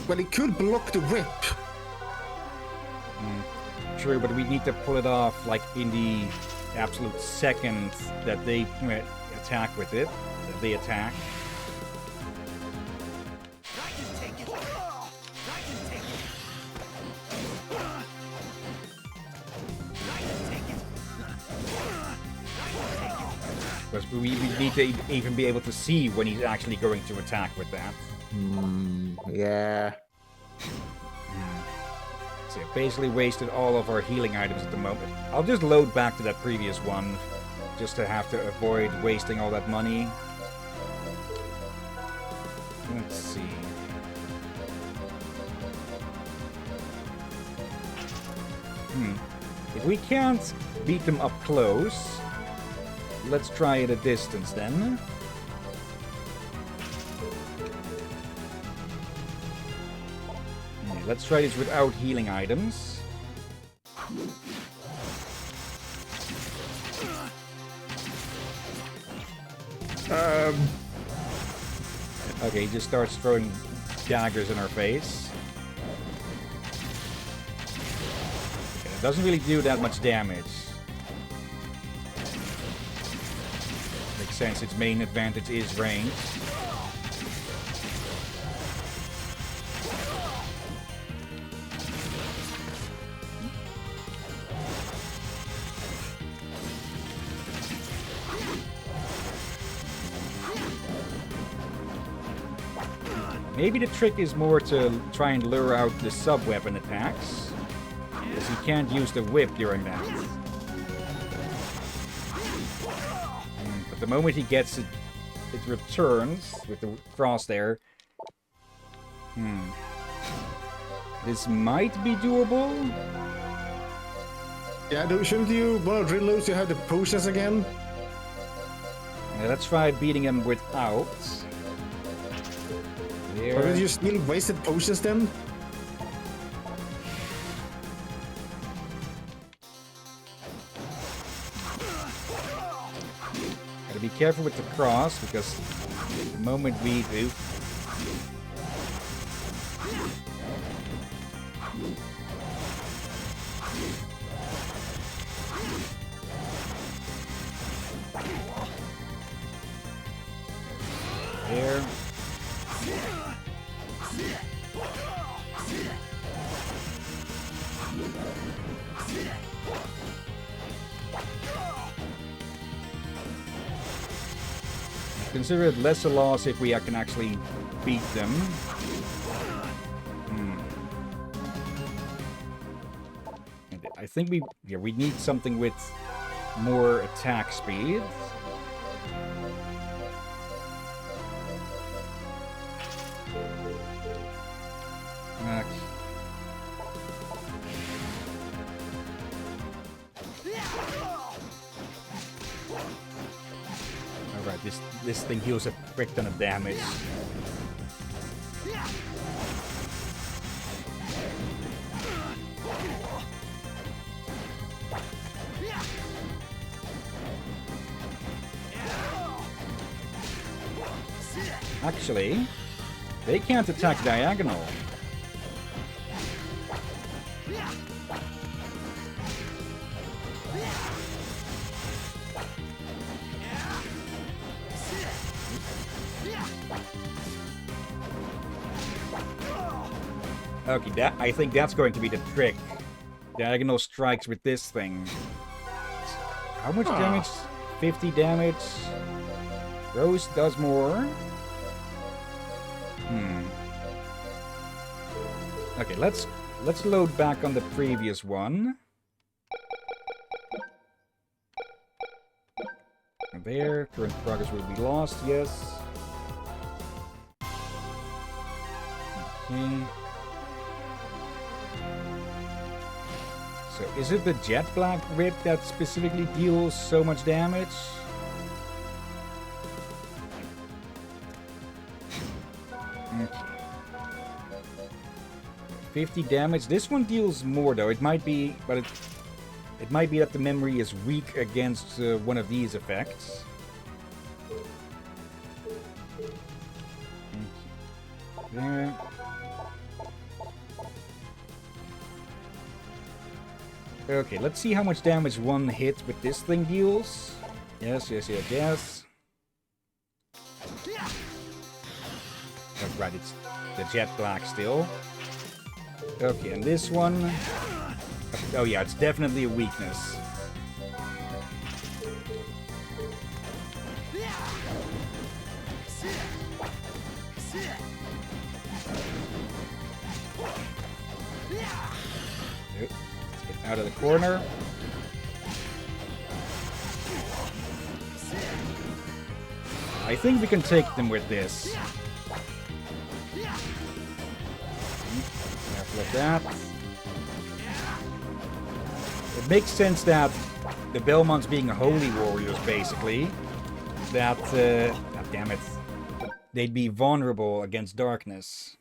Well, it could block the whip. True, but we need to pull it off, like, in the absolute second that they attack with it. That they attack. Because we need to even be able to see when he's actually going to attack with that. Yeah. So basically wasted all of our healing items at the moment. I'll just load back to that previous one, just to have to avoid wasting all that money. Let's see. If we can't beat them up close, let's try at a distance then. Let's try this without healing items. Okay, he just starts throwing daggers in our face. Okay, it doesn't really do that much damage. Makes sense, its main advantage is range. Maybe the trick is more to try and lure out the sub-weapon attacks, because he can't use the whip during that. But the moment he gets it, it returns with the cross there. This might be doable. Yeah, shouldn't you want to drill those? You have the potions again. Yeah, let's try beating him without. Or did you still wasted potions then? Gotta be careful with the cross, because the moment we do... There. Consider it less a loss if we can actually beat them. think we need something with more attack speed. Okay. Alright, this thing heals a frick ton of damage. Actually, they can't attack diagonal. Okay, I think that's going to be the trick. Diagonal strikes with this thing. How much damage? 50 damage. Rose does more. Okay, let's load back on the previous one. And there, current progress will be lost, yes. Okay. So, is it the Jet Black Whip that specifically deals so much damage? Okay. 50 damage. This one deals more though. It might be, but it might be that the memory is weak against one of these effects. There. Okay, let's see how much damage one hit with this thing deals. Yes, yes, yes, yes. Oh, right, it's the Jet Black still. Okay, and this one... Oh yeah, it's definitely a weakness. Let's get out of the corner. I think we can take them with this. Careful of that. It makes sense that the Belmonts being holy warriors, basically, that, God damn it, they'd be vulnerable against darkness.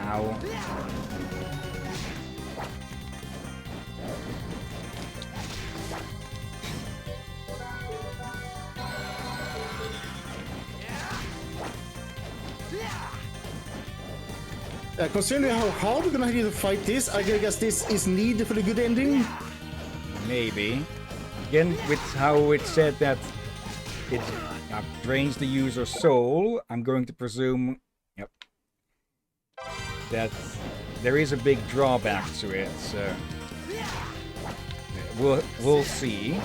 Ow. Considering how hard we're gonna have to fight this, I guess this is needed for the good ending. Maybe. Again, with how it said that it drains the user's soul, I'm going to presume, yep, that there is a big drawback to it. So we'll see.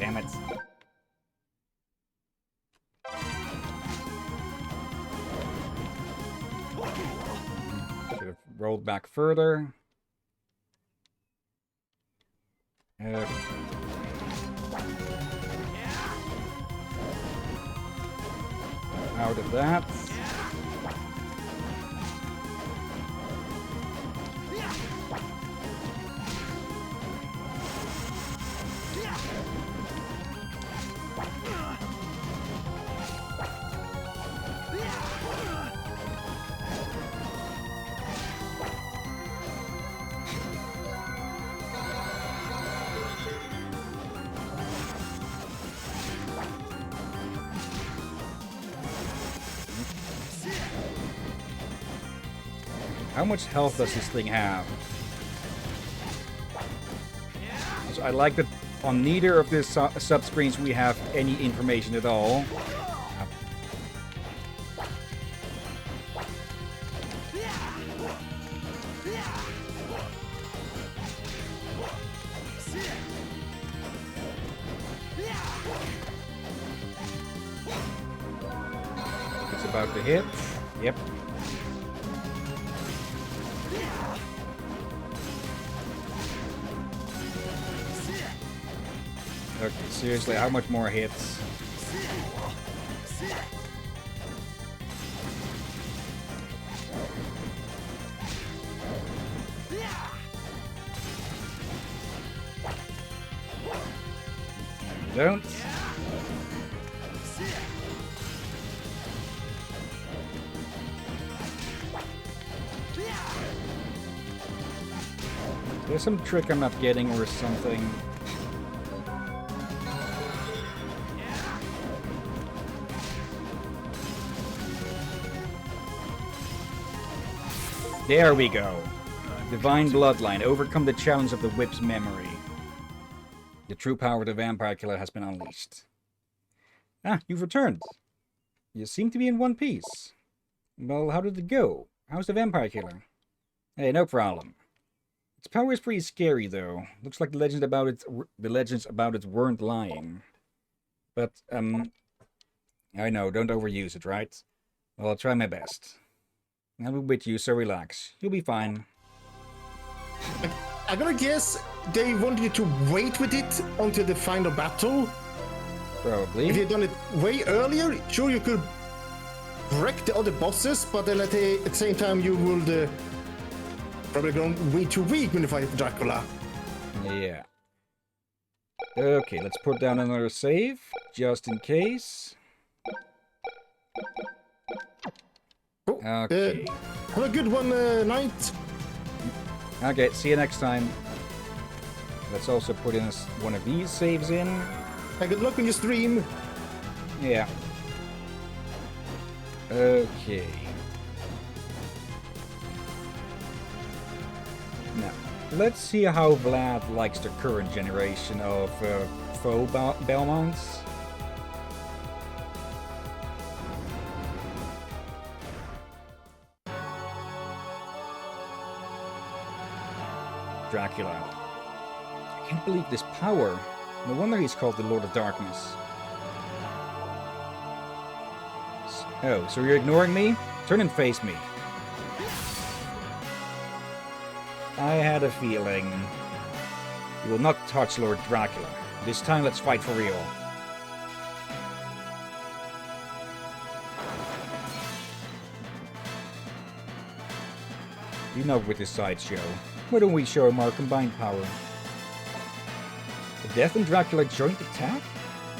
Damn it. Should have rolled back further. Out of that. How much health does this thing have? So I like that On neither of the sub-screens we have any information at all. It's about to hit. Yep. Okay, seriously, how much more hits? Don't. There's some trick I'm not getting or something. There we go. Divine Bloodline. Overcome the challenge of the whip's memory. The true power of the vampire killer has been unleashed. Ah, you've returned. You seem to be in one piece. Well, how did it go? How's the vampire killer? Hey, no problem. Its power is pretty scary, though. Looks like the legends about it weren't lying. But, I know, don't overuse it, right? Well, I'll try my best. I'll be with you, so relax. You'll be fine. I'm gonna guess they want you to wait with it until the final battle. Probably. If you'd done it way earlier, sure you could wreck the other bosses, but then at the same time you would probably go way too weak when you fight Dracula. Yeah. Okay, let's put down another save, just in case. Okay. Have a good one, Knight. Okay, see you next time. Let's also put in one of these saves in. And good luck on your stream. Yeah. Okay. Now, let's see how Vlad likes the current generation of faux Belmonts. Dracula. I can't believe this power. No wonder he's called the Lord of Darkness. Oh, so you're ignoring me? Turn and face me. I had a feeling. You will not touch Lord Dracula. This time, let's fight for real. Enough with this sideshow. Why don't we show him our combined power? The Death and Dracula joint attack?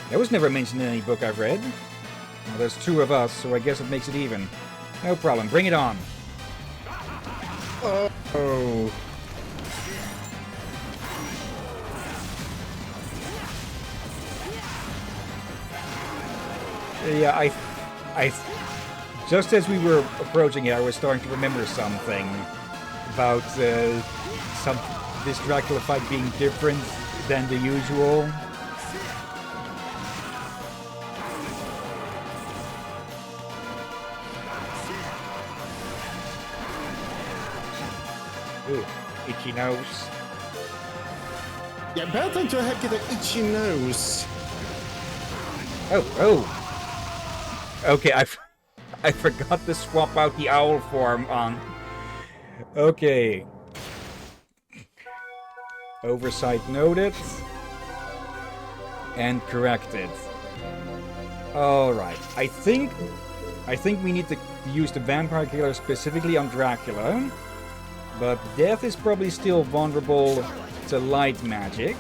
That was never mentioned in any book I've read. Well, there's two of us, so I guess it makes it even. No problem, bring it on! Oh. Yeah, I... Just as we were approaching it, I was starting to remember something about this Dracula fight being different than the usual. Ooh, itchy nose. Yeah, bad time to get an itchy nose. Oh. Okay, I forgot to swap out the owl form on. Okay. Oversight noted. And corrected. Alright. I think we need to use the vampire killer specifically on Dracula. But Death is probably still vulnerable to light magic.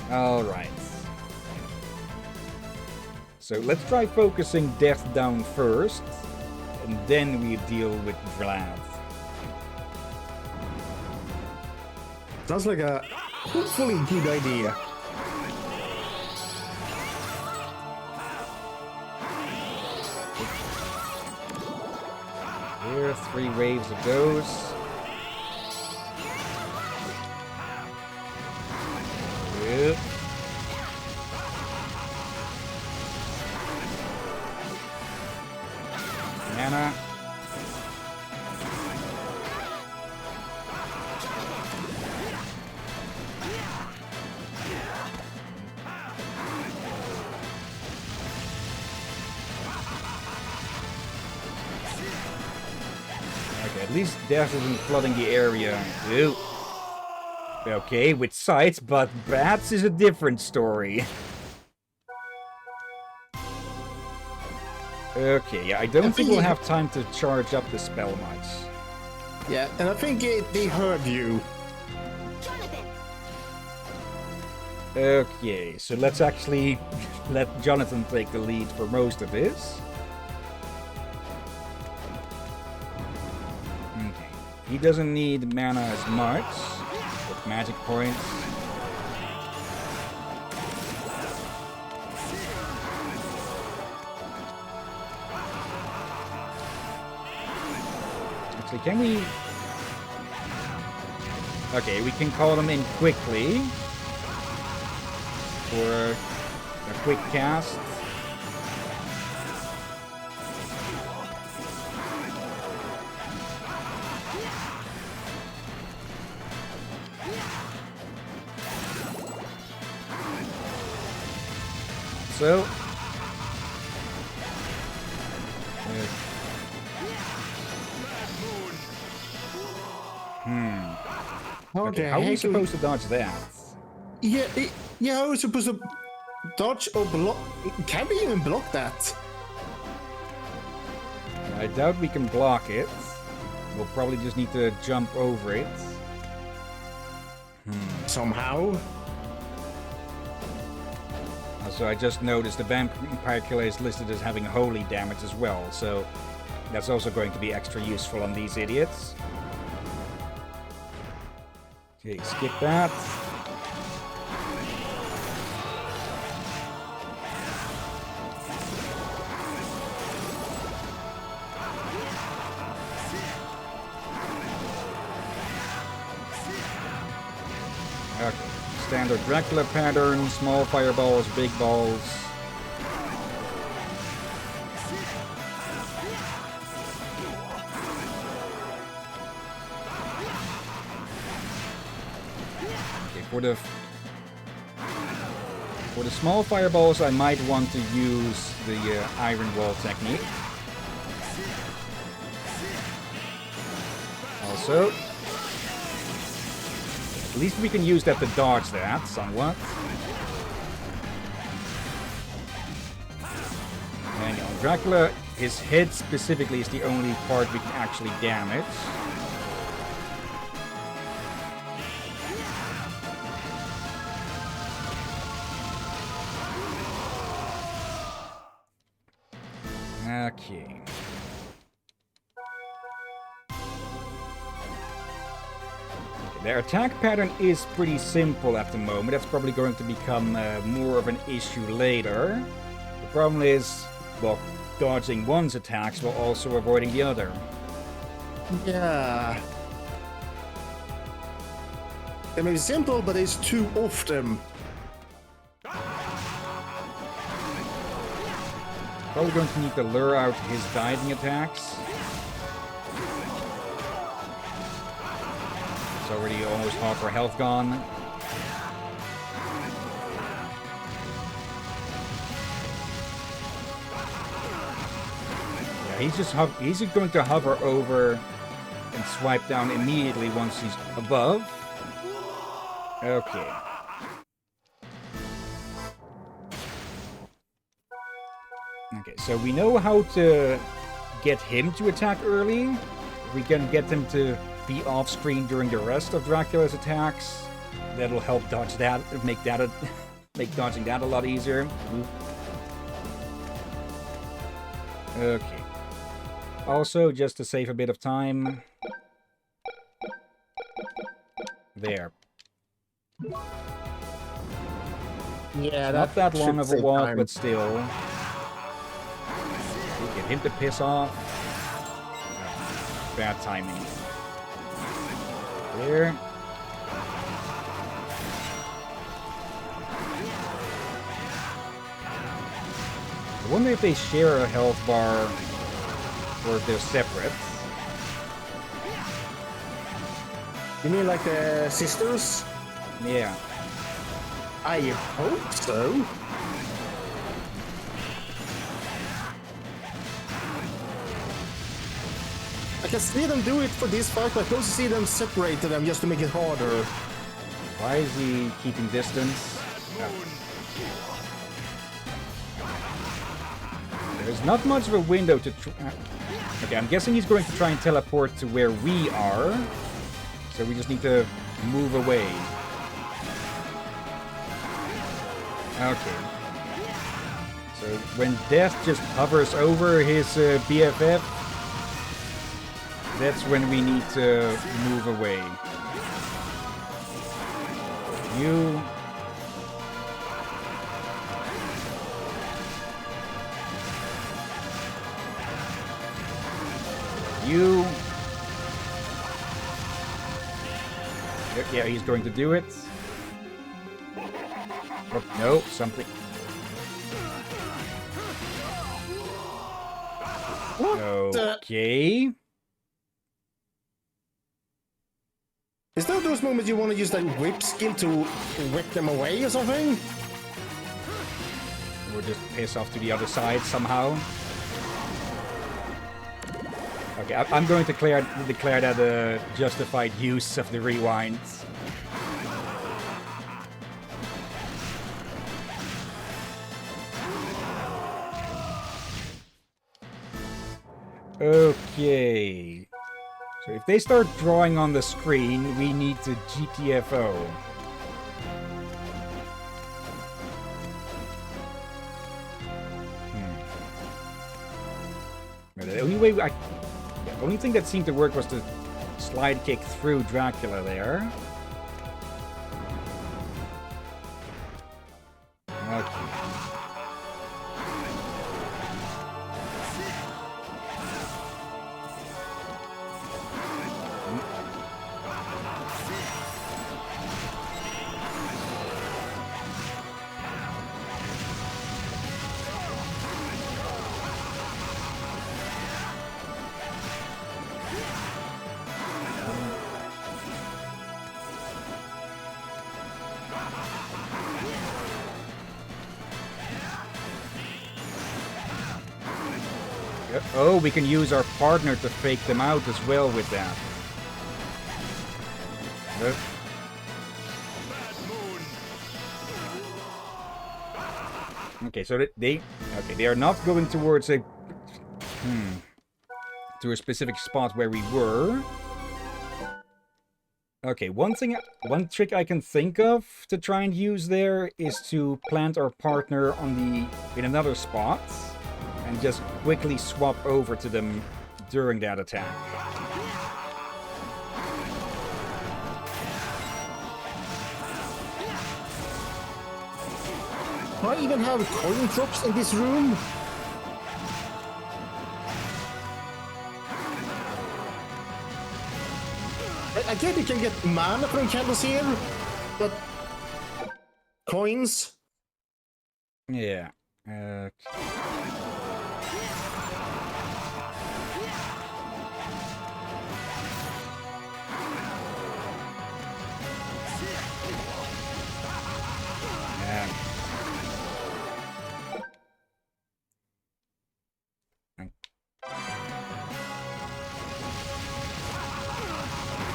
Alright. So let's try focusing Death down first, and then we deal with Vlad. Sounds like a hopefully good idea. Here, 3 waves of those. At least death isn't flooding the area. Ew. Okay, with sights, but bats is a different story. Okay, yeah, I don't think we'll have time to charge up the spell much. Yeah, and I think they heard you. Okay, so let's actually let Jonathan take the lead for most of this. Okay, he doesn't need mana as much with magic points. Actually, can we... Okay, we can call them in quickly. For a quick cast. So. Okay, how are we supposed to dodge that? Yeah, yeah, how are we supposed to dodge or block? Can we even block that? I doubt we can block it. We'll probably just need to jump over it. Somehow. Also, I just noticed the Vampire Killer is listed as having holy damage as well, so that's also going to be extra useful on these idiots. Okay, skip that. Okay, standard Dracula pattern, small fireballs, big balls. Okay, for the small fireballs, I might want to use the Iron Wall technique. Also, at least we can use that to dodge that somewhat. And on Dracula, his head specifically is the only part we can actually damage. Okay. Their attack pattern is pretty simple at the moment. That's probably going to become more of an issue later. The problem is, well, dodging one's attacks while also avoiding the other. Yeah. It may be simple, but it's too often. Probably going to need to lure out his diving attacks. It's already almost half our health gone. Yeah, he's going to hover over and swipe down immediately once he's above. Okay. Okay, so we know how to get him to attack early. We can get him to be off screen during the rest of Dracula's attacks. That'll help dodge that, make dodging that a lot easier. Okay. Also, just to save a bit of time. There. Yeah, not that long of a walk, time. but still. Get him to piss off. Bad timing. There. I wonder if they share a health bar or if they're separate. You mean like the sisters? Yeah. I hope so. I can see them do it for this fight, but I can also see them separate them just to make it harder. Why is he keeping distance? No. There's not much of a window to... Okay, I'm guessing he's going to try and teleport to where we are. So we just need to move away. Okay. So when Death just hovers over his BFF, that's when we need to move away. You... You... Yeah, he's going to do it. Oh, no, something... Okay. Is that those moments you want to use like whip skill to whip them away or something? Or just piss off to the other side somehow. Okay, I'm going to declare that a justified use of the rewinds. Okay. So if they start drawing on the screen, we need to GTFO. The only way the only thing that seemed to work was to slide kick through Dracula there. Okay. Oh, we can use our partner to fake them out as well with that. Okay, so they are not going towards a to a specific spot where we were. Okay, one trick I can think of to try and use there is to plant our partner in another spot. And just quickly swap over to them during that attack. Do I even have coin drops in this room? I get you can get mana from candles here, but coins? Yeah.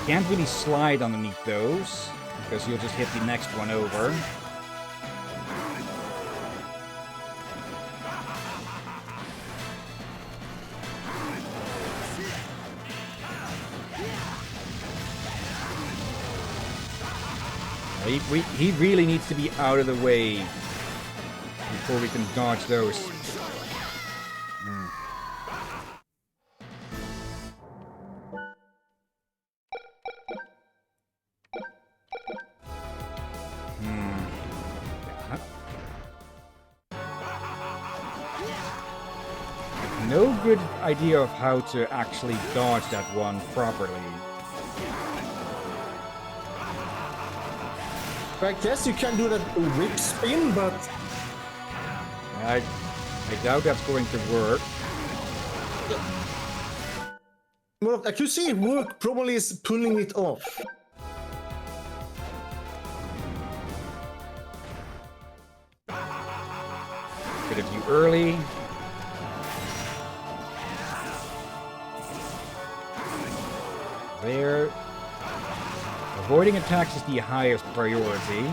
Can't really slide underneath those, because you'll just hit the next one over. He really needs to be out of the way before we can dodge those. No good idea of how to actually dodge that one properly. I guess you can do that whip spin, but... I doubt that's going to work. Well, I could see it work, probably is pulling it off. Bit of you early. There. Avoiding attacks is the highest priority.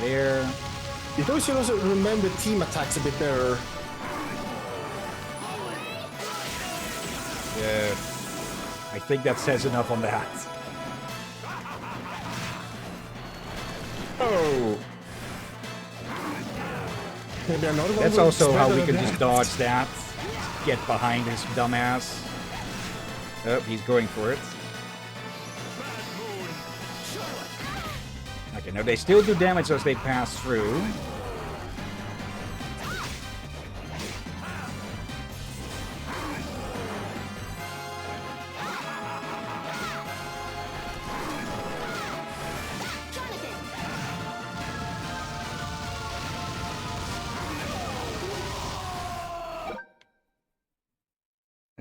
There. You probably should also remember team attacks a bit better. Yeah. I think that says enough on that. Oh! Maybe another one That's will also how spread we can that. just dodge that. Get behind his dumbass. Oh, he's going for it. Okay, no, they still do damage as they pass through.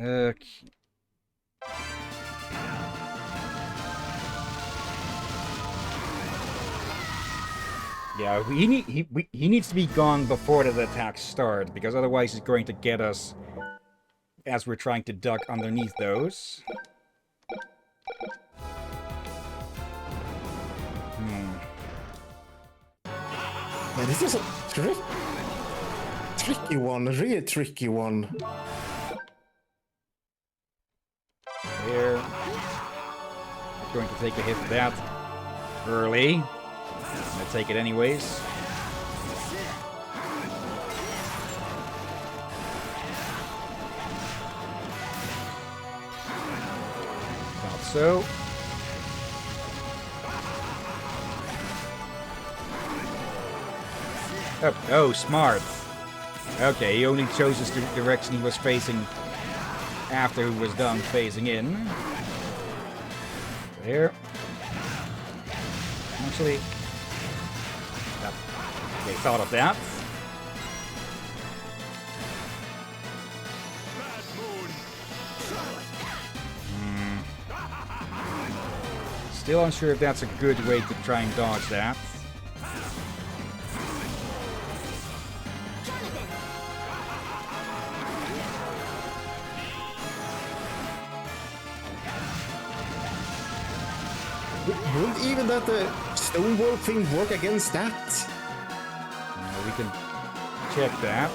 Okay. Yeah, he needs to be gone before the attacks start, because otherwise he's going to get us as we're trying to duck underneath those. Yeah, this is a tricky one, a really tricky one. There. We're going to take a hit of that early. I'm gonna take it anyways. Not so. Oh, smart. Okay, he only chose the direction he was facing after he was done phasing in. There. Actually, they thought of that. Still unsure if that's a good way to try and dodge that. Wouldn't even that the stone wall thing work against that? We can check that.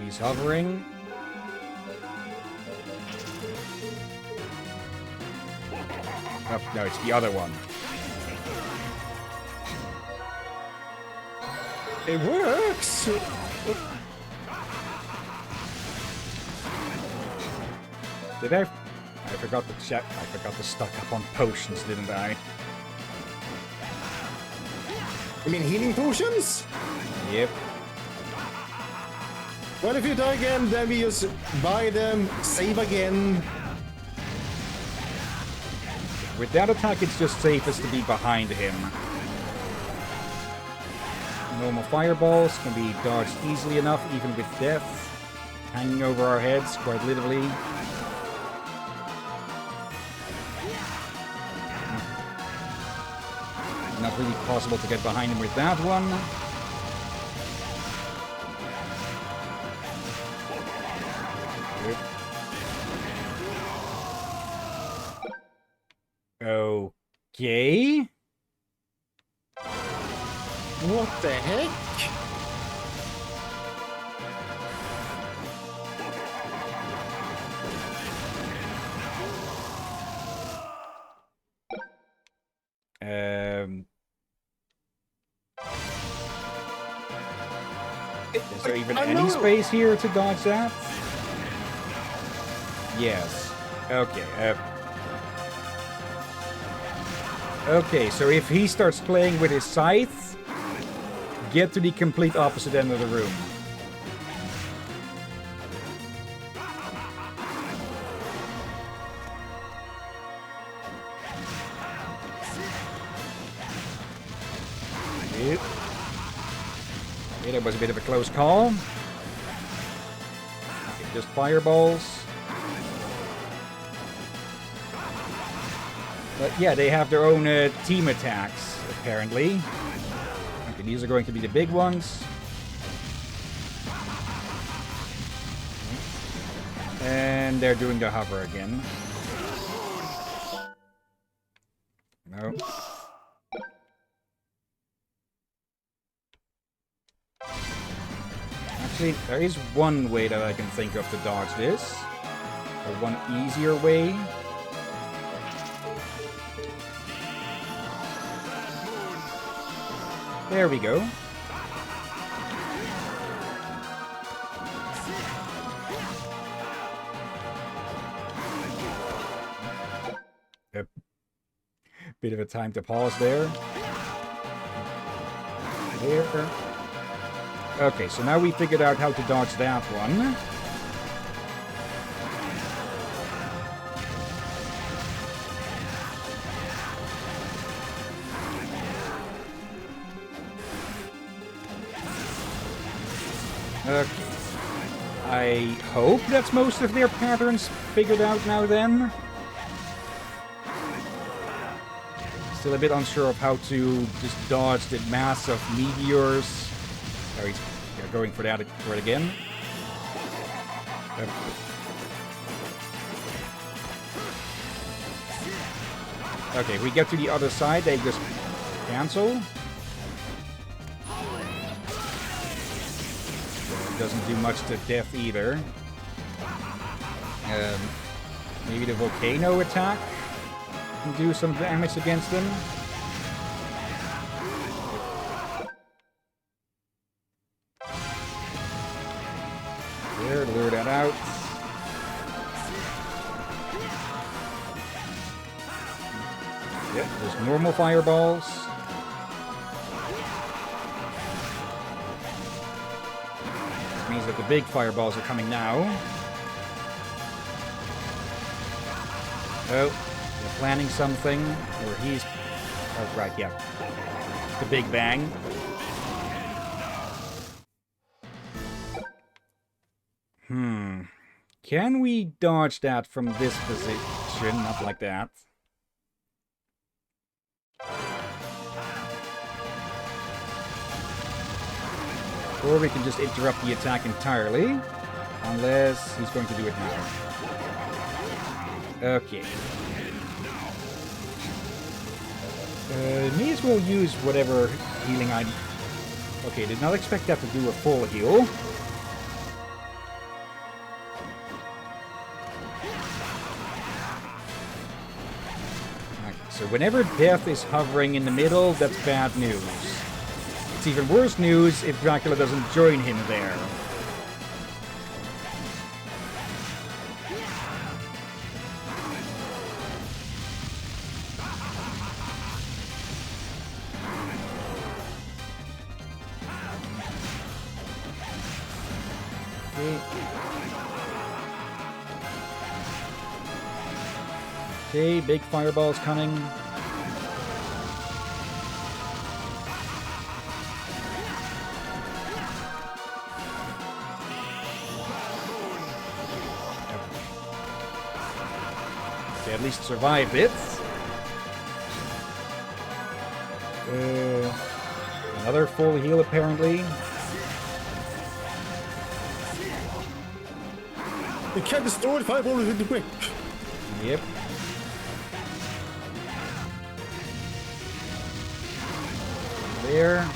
He's hovering. Oh, no, it's the other one. It works! Did I? I forgot to check. I forgot to stock up on potions, didn't I? You mean healing potions? Yep. Well, if you die again, then we just buy them, save again. With that attack, it's just safest to be behind him. Normal fireballs can be dodged easily enough, even with death. Hanging over our heads, quite literally. Not really possible to get behind him with that one. Okay. What the heck? Is there even any space here to dodge that? Yes. Okay. Okay, so if he starts playing with his scythe, get to the complete opposite end of the room. Yep. Okay, that was a bit of a close call. Okay, just fireballs. But yeah, they have their own team attacks, apparently. Okay, these are going to be the big ones. And they're doing the hover again. No. Actually, there is one way that I can think of to dodge this. Or one easier way. There we go. Yep. Bit of a time to pause there. There. Okay, so now we figured out how to dodge that one. Okay. I hope that's most of their patterns figured out now then. Still a bit unsure of how to just dodge the mass of meteors. Oh, he's going for that for it again. Okay, we get to the other side, they just cancel. Doesn't do much to death either. Maybe the volcano attack can do some damage against them. There, lure that out. Yep, there's normal fireballs. Means that the big fireballs are coming now. Oh, they're planning something, or he's... Oh, right, yeah. The Big Bang. Can we dodge that from this position? Not like that. Or we can just interrupt the attack entirely. Unless he's going to do it now. Okay. May as well use whatever healing I... Okay, did not expect that to do a full heal. Okay, so whenever Death is hovering in the middle, that's bad news. It's even worse news if Dracula doesn't join him there. Okay, big fireballs coming. At least survived it. Another full heal, apparently. You can't destroy the fireball with the whip. Yep. There.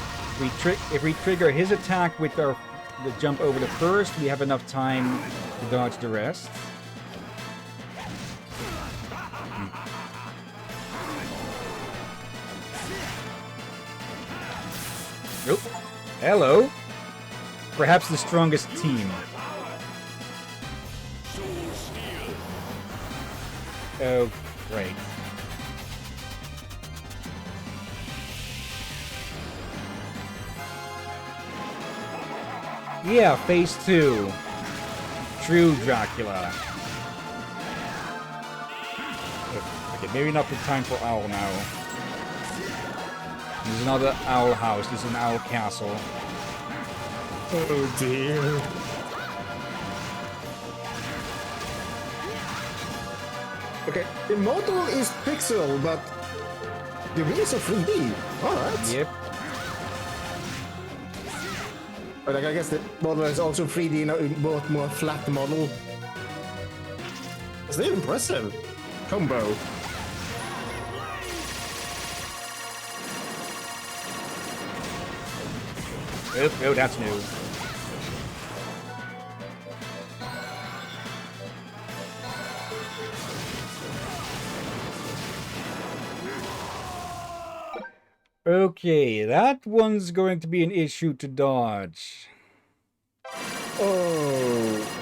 If we trigger his attack with the jump over the first, we have enough time to dodge the rest. Nope. Hello. Perhaps the strongest team. Oh, great. Yeah, phase 2. True Dracula. Okay, maybe not the time for Owl now. This is not an owl house, this is an owl castle. Oh dear. Okay, the model is pixel, but the wheels are 3D. Alright. Yep. But like, I guess the model is also 3D now, but more flat model. It's really impressive. Combo. Oh, that's new. Okay, that one's going to be an issue to dodge. Oh.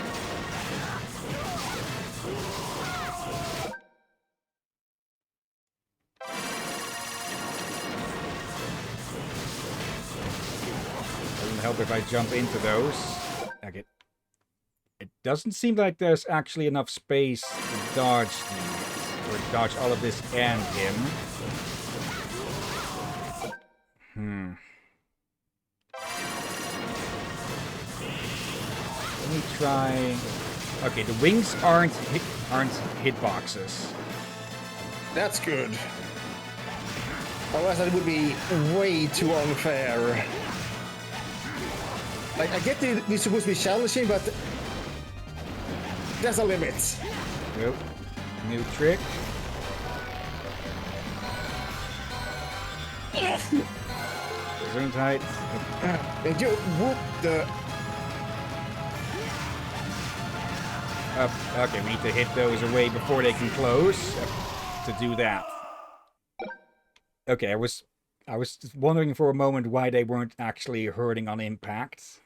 Doesn't help if I jump into those. Okay. It doesn't seem like there's actually enough space to dodge these, or dodge all of this and him. Let me try. Okay, the wings aren't hitboxes. That's good. Otherwise, that would be way too unfair. Like, I get it's supposed to be challenging, but there's a limit. Nope. New trick. Zoom tight. And you whoop the. Okay, we need to hit those away before they can close to do that. Okay, I was just wondering for a moment why they weren't actually hurting on impact.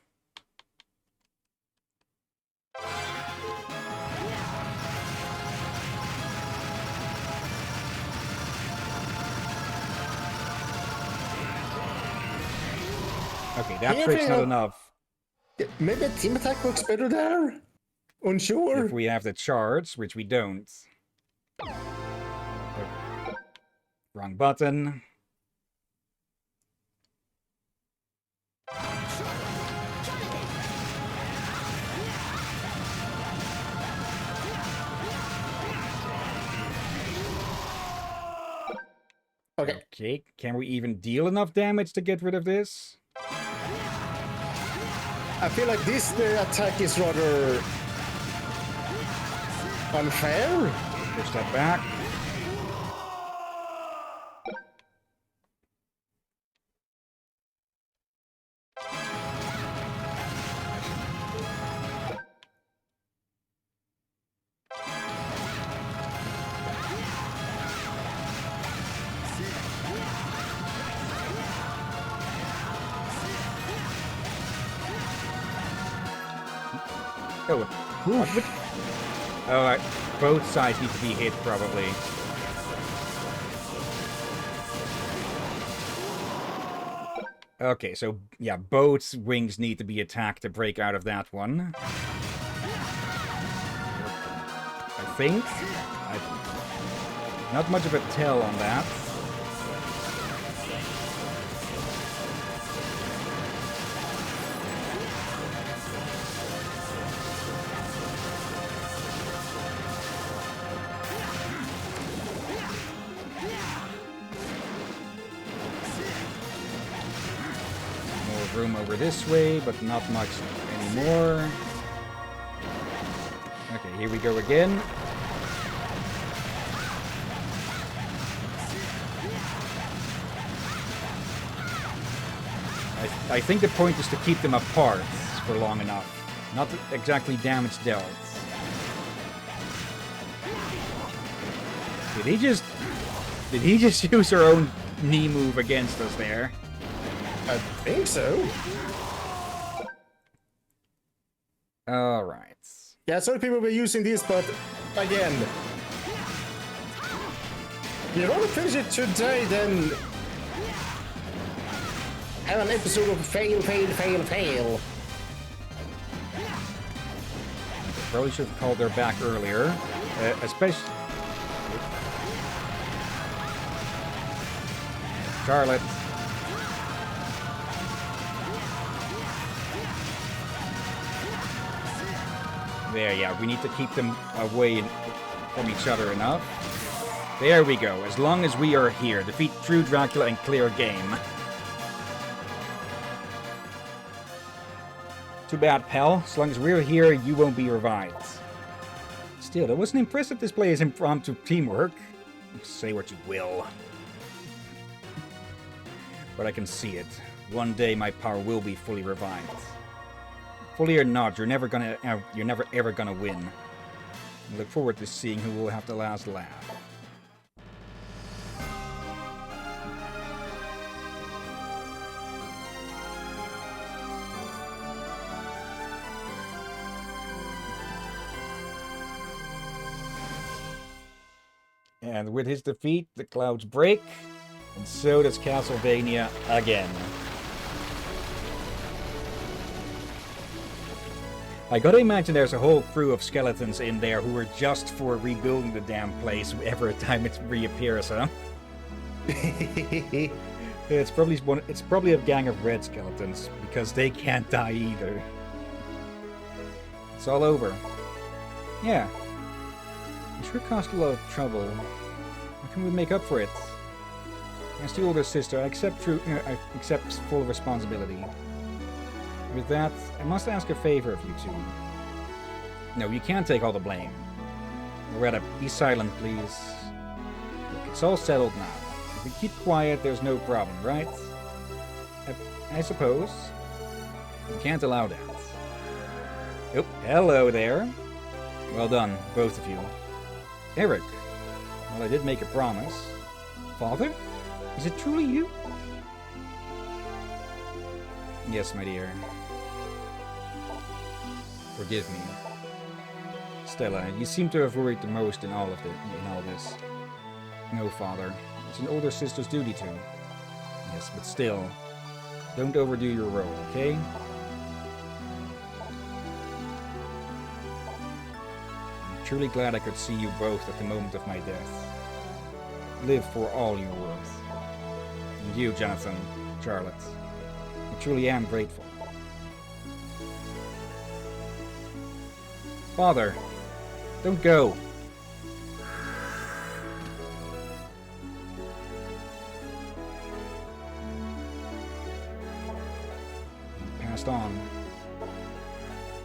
Okay, that trick's not enough. Maybe a team attack works better there? Unsure. If we have the charge, which we don't. Wrong button. Okay, can we even deal enough damage to get rid of this? I feel like this attack is rather unfair. Push that back. Oh, Alright, both sides need to be hit, probably. Okay, so, yeah, both wings need to be attacked to break out of that one. I think. Not much of a tell on that. Room over this way, but not much anymore. Okay, here we go again. I think the point is to keep them apart for long enough. Not exactly damage dealt. Did he just use her own knee move against us there? I think so. Alright. Yeah, some people were using this, but again, you want to finish it today, then have an episode of fail. Probably should have called her back earlier. Especially... Charlotte. There, yeah, we need to keep them away from each other enough. There we go. As long as we are here. Defeat True Dracula and clear game. Too bad, pal. As long as we're here, you won't be revived. Still, that was an impressive display of impromptu teamwork. Say what you will. But I can see it. One day my power will be fully revived. Fully or not, you're never ever gonna win. I look forward to seeing who will have the last laugh. And with his defeat, the clouds break, and so does Castlevania again. I gotta imagine there's a whole crew of skeletons in there who are just for rebuilding the damn place every time it reappears, huh? It's probably a gang of red skeletons, because they can't die either. It's all over. Yeah. It sure caused a lot of trouble. How can we make up for it? As the older sister, I accept full responsibility. With that, I must ask a favor of you two. No, you can't take all the blame. Loretta, be silent, please. Look, it's all settled now. If we keep quiet, there's no problem, right? I suppose. You can't allow that. Oh, hello there. Well done, both of you. Eric. Well, I did make a promise. Father? Is it truly you? Yes, my dear. Forgive me. Stella, you seem to have worried the most in all this. No, Father. It's an older sister's duty to. Yes, but still, don't overdo your role, okay? I'm truly glad I could see you both at the moment of my death. Live for all you're worth. And you, Jonathan, Charlotte. I truly am grateful. Father, don't go. He passed on.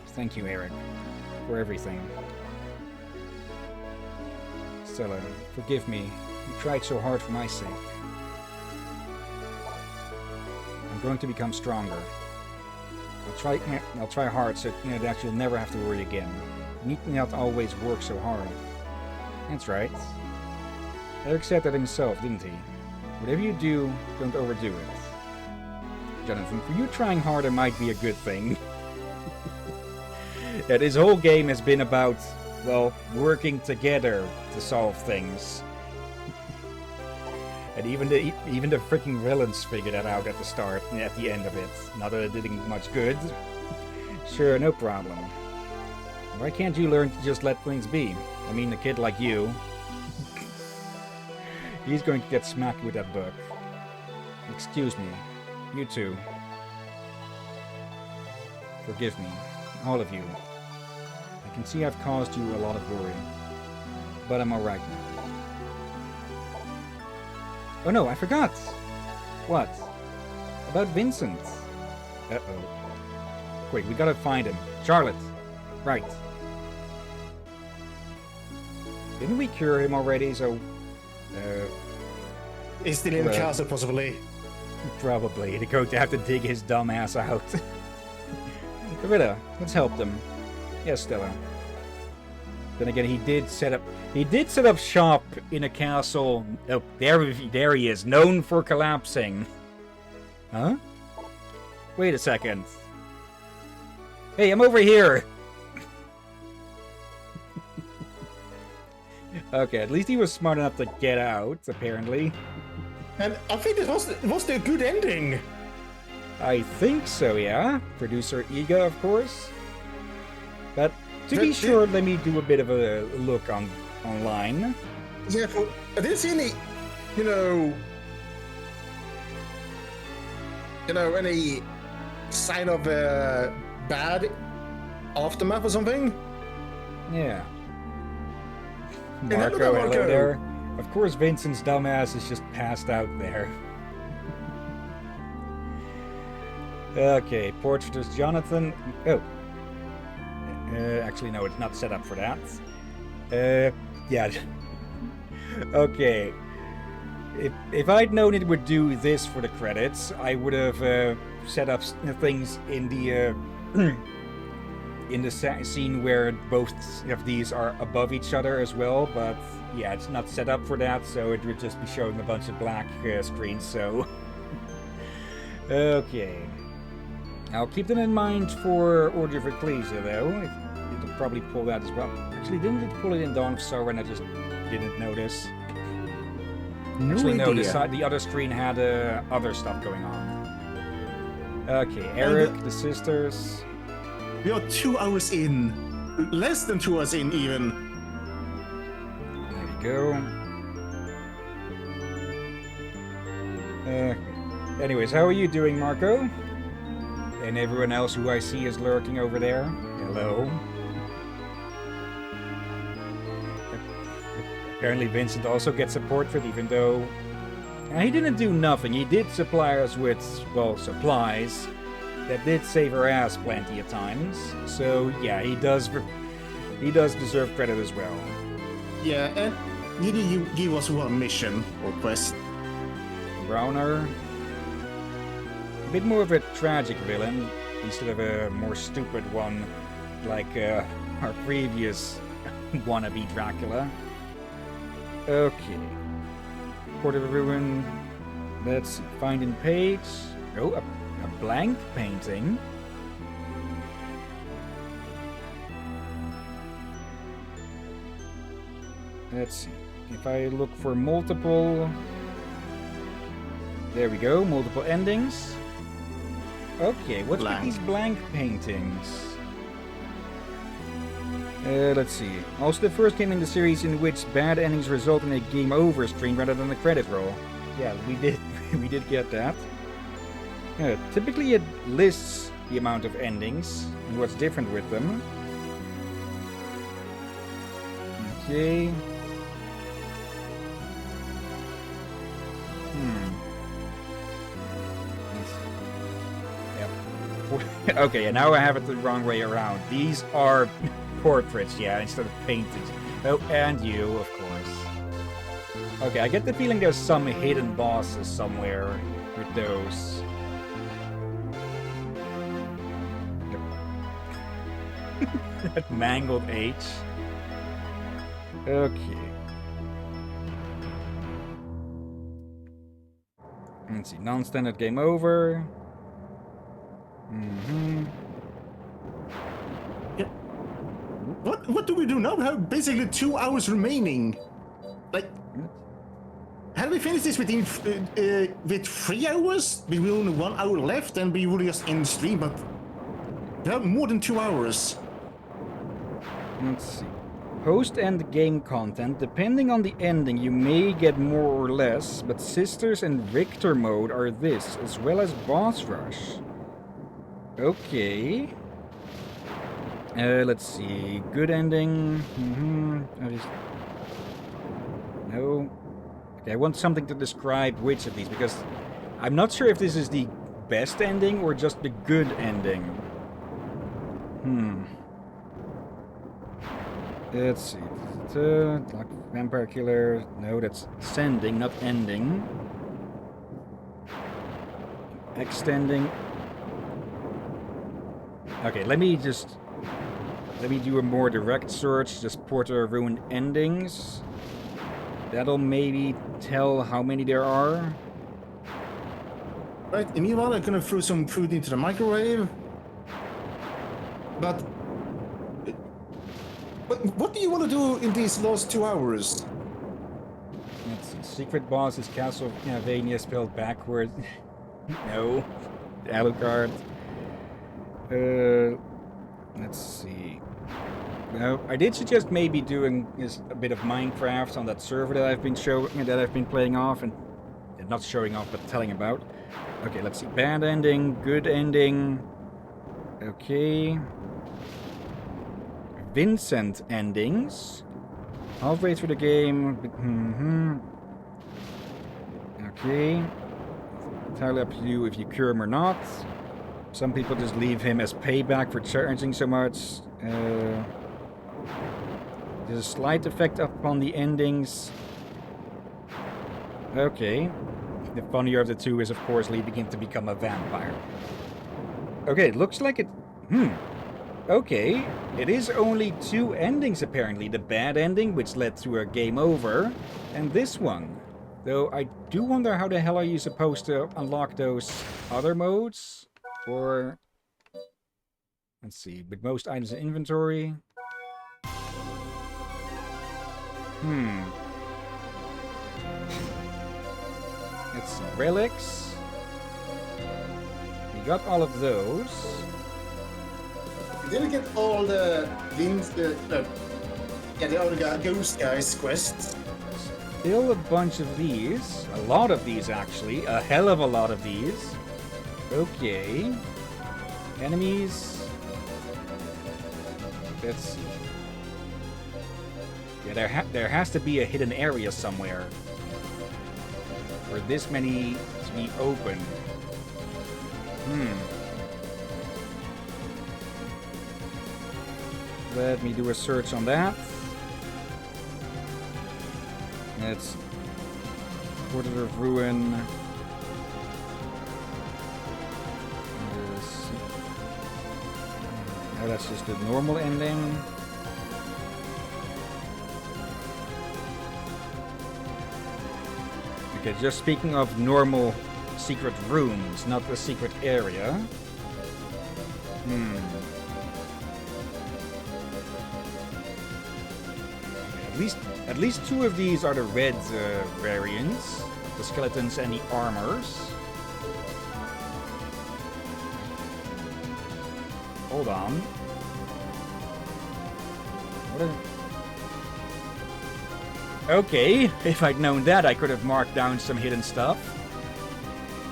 Thank you, Eric, for everything. Stella, forgive me. You tried so hard for my sake. I'm going to become stronger. I'll try hard so that you'll never have to worry again. You need not always work so hard. That's right. Eric said that himself, didn't he? Whatever you do, don't overdo it. Jonathan, for you trying harder might be a good thing. Yeah, this whole game has been about, well, working together to solve things. And even the freaking villains figured that out at the start and at the end of it. Not that it did much good. Sure, no problem. Why can't you learn to just let things be? I mean, a kid like you. He's going to get smacked with that book. Excuse me. You too. Forgive me. All of you. I can see I've caused you a lot of worry. But I'm alright now. Oh no, I forgot! What? About Vincent. Uh-oh. Wait, we gotta find him. Charlotte! Right. Didn't we cure him already, so... He's still in the castle, possibly. Probably. They're going to have to dig his dumb ass out. Loretta, let's help them. Yes, Stella. Then again, he did set up shop in a castle. Oh, there he is, known for collapsing. Huh? Wait a second. Hey, I'm over here. Okay, at least he was smart enough to get out, apparently. And I think this was the good ending. I think so, yeah. Producer Iga, of course. But to be sure, let me do a bit of a look online. Yeah, I didn't see any, any sign of bad aftermath or something. Yeah. Marco, hello there. Of course, Vincent's dumbass is just passed out there. Okay, Portraitist Jonathan. Oh. Actually, no, it's not set up for that. Yeah. Okay. If I'd known it would do this for the credits, I would have set up things in the scene where both of these are above each other as well. But yeah, it's not set up for that, so it would just be showing a bunch of black screens. So okay, I'll keep them in mind for Order of Ecclesia, though. It'll probably pull that as well. Actually, didn't it pull it in Dawn of Sorrow and I just didn't notice? Actually, no, the other screen had other stuff going on. Okay, Eric, the sisters. We are 2 hours in. Less than 2 hours in, even. There we go. Anyways, how are you doing, Marco? And everyone else who I see is lurking over there. Hello. Apparently Vincent also gets a portrait, even though he didn't do nothing. He did supply us with, well, supplies that did save our ass plenty of times. So yeah, he does deserve credit as well. Yeah, and did you give us one mission or quest? Browner, a bit more of a tragic villain instead of a more stupid one like our previous wannabe Dracula. Okay. Port of a Ruin. Let's find in page. Oh, a blank painting. Let's see. If I look for multiple... There we go, multiple endings. Okay, what's with these blank paintings? Let's see. Also the first game in the series in which bad endings result in a game over screen rather than a credit roll. Yeah, we did get that. Typically it lists the amount of endings and what's different with them. Okay. Yep. Okay, and now I have it the wrong way around. These are portraits, yeah, instead of paintings. Oh, and you, of course. Okay, I get the feeling there's some hidden bosses somewhere with those. That mangled H. Okay. Let's see, non-standard game over. Yeah. What do we do now? We have basically 2 hours remaining. Like, had we finished this within with 3 hours? We will only 1 hour left, and we will just end stream. But we have more than 2 hours. Let's see. Post-end game content. Depending on the ending, you may get more or less, but Sisters and Richter mode are this, as well as Boss Rush. Okay. Let's see. Good ending. No. Okay, I want something to describe which of these, because I'm not sure if this is the best ending or just the good ending. Let's see. Like Vampire Killer. No, that's sending, not ending. Extending. Okay, let me do a more direct search. Just Porter Ruined endings. That'll maybe tell how many there are. Right, and meanwhile I'm gonna throw some food into the microwave. But what do you want to do in these last 2 hours? Let's see. Secret boss is Castlevania spelled backward. No. Alucard. Let's see. No, I did suggest maybe doing a bit of Minecraft on that server that I've been playing off and not showing off, but telling about. Okay, let's see. Bad ending, good ending. Okay. Vincent endings. Halfway through the game. Okay. Entirely up to you if you cure him or not. Some people just leave him as payback for charging so much. There's a slight effect upon the endings. Okay. The funnier of the two is, of course, leaving him to become a vampire. Okay, looks like it... Okay, it is only 2 endings, apparently. The bad ending, which led to a game over, and this one. Though I do wonder how the hell are you supposed to unlock those other modes? Or... Let's see, with most items in inventory... Let's see, relics. We got all of those. We didn't get all the the other ghost guys quests. Still a bunch of these. A lot of these, actually. A hell of a lot of these. Okay. Enemies. Let's see. Yeah, there has to be a hidden area somewhere. For this many to be open. Let me do a search on that. It's Portrait of Ruin. No, that's just the normal ending. Okay, just speaking of normal secret rooms, not the secret area. At least 2 of these are the red variants, the skeletons and the armors. Hold on. What are... Okay, if I'd known that, I could have marked down some hidden stuff.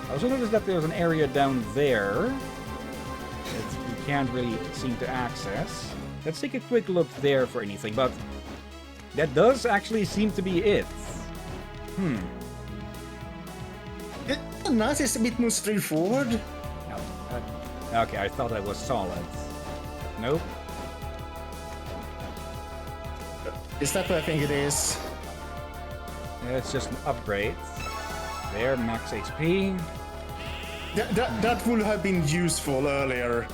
I also noticed that there's an area down there that we can't really seem to access. Let's take a quick look there for anything, but that does actually seem to be it. Nice is a bit more straightforward. Okay, I thought that was solid. Nope. Is that what I think it is? It's just an upgrade. There, max HP. That would have been useful earlier.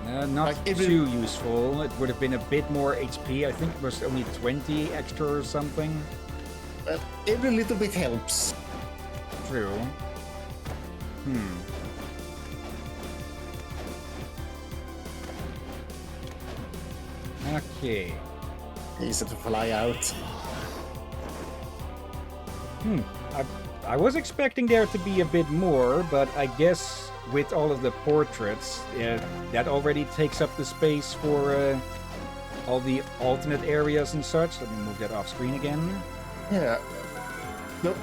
Not Like, too useful. It would have been a bit more HP. I think it was only 20 extra or something. But every little bit helps. True. Okay. Easy to fly out. I was expecting there to be a bit more, but I guess with all of the portraits, that already takes up the space for all the alternate areas and such. Let me move that off screen again. Yeah. Nope.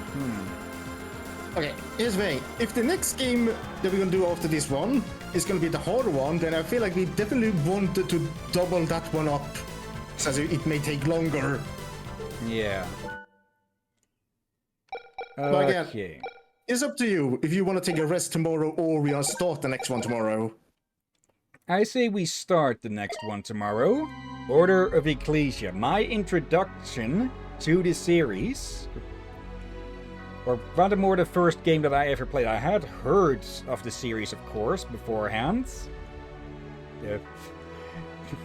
Okay, here's the thing. If the next game that we're gonna do after this one is gonna be the harder one, then I feel like we definitely wanted to double that one up, since it may take longer. Yeah. But again, Okay. it's up to you if you want to take a rest tomorrow or we are start the next one tomorrow. I say we start the next one tomorrow. Order of Ecclesia. My introduction to the series. Or rather more the first game that I ever played. I had heard of the series, of course, beforehand.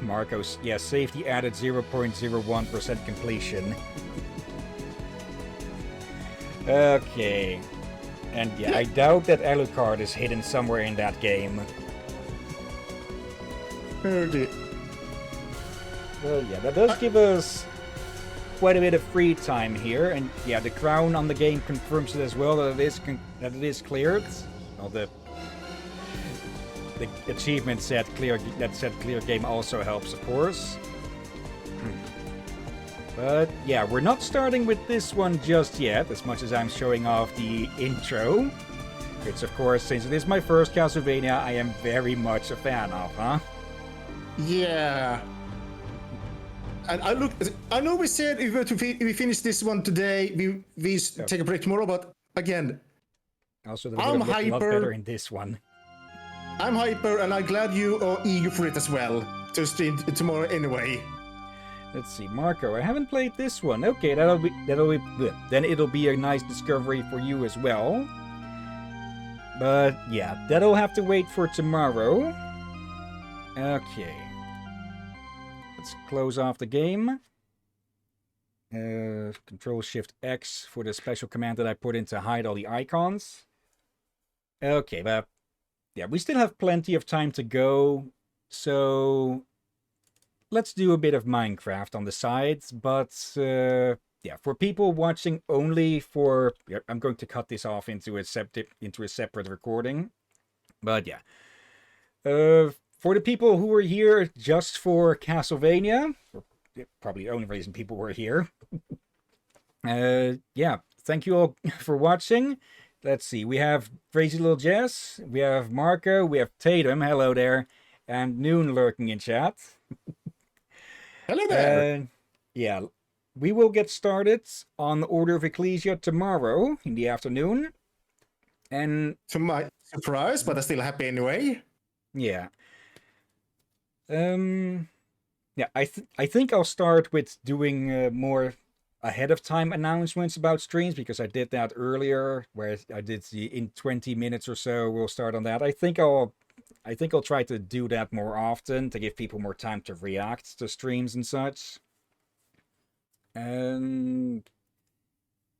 Marcos, yeah, safety added 0.01% completion. Okay. And yeah, I doubt that Alucard is hidden somewhere in that game. Oh dear. Well, yeah, that does give us quite a bit of free time here, and yeah, the crown on the game confirms it as well that it is cleared. Well, the achievement said clear game also helps, of course. But yeah, we're not starting with this one just yet, as much as I'm showing off the intro. Which, of course, since it is my first Castlevania, I am very much a fan of, huh? Yeah. And I know we said if we were to we finish this one today, we take a break tomorrow, but again, Also, that would have looked a lot better in this one. I'm hyper, and I'm glad you are eager for it as well to stream tomorrow anyway. Let's see, Marco. I haven't played this one. Okay, then it'll be a nice discovery for you as well. But yeah, that'll have to wait for tomorrow. Okay. Let's close off the game. Control-Shift-X for the special command that I put in to hide all the icons. Okay, but yeah, we still have plenty of time to go. So let's do a bit of Minecraft on the sides. But yeah, for people watching only for... I'm going to cut this off into a separate recording. But yeah. For the people who were here just for Castlevania, probably the only reason people were here. Yeah, thank you all for watching. Let's see, we have Crazy Little Jess, we have Marco, we have Tatum, hello there, and Noon lurking in chat. Hello there. Yeah, we will get started on Order of Ecclesia tomorrow in the afternoon. And to my surprise, but I'm still happy anyway. Yeah. Yeah, I think I'll start with doing more ahead of time announcements about streams, because I did that earlier, where I did in 20 minutes or so. We'll start on that. I think I'll try to do that more often to give people more time to react to streams and such.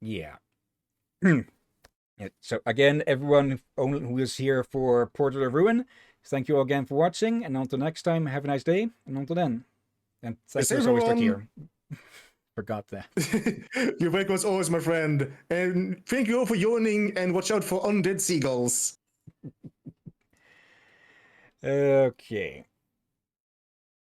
Yeah. So again, everyone who is here for Portal of Ruin, thank you all again for watching, and until next time, have a nice day, and until then. And thanks as always, Takir. Forgot that. Your welcome as always, my friend. And thank you all for joining, and watch out for undead seagulls. Okay.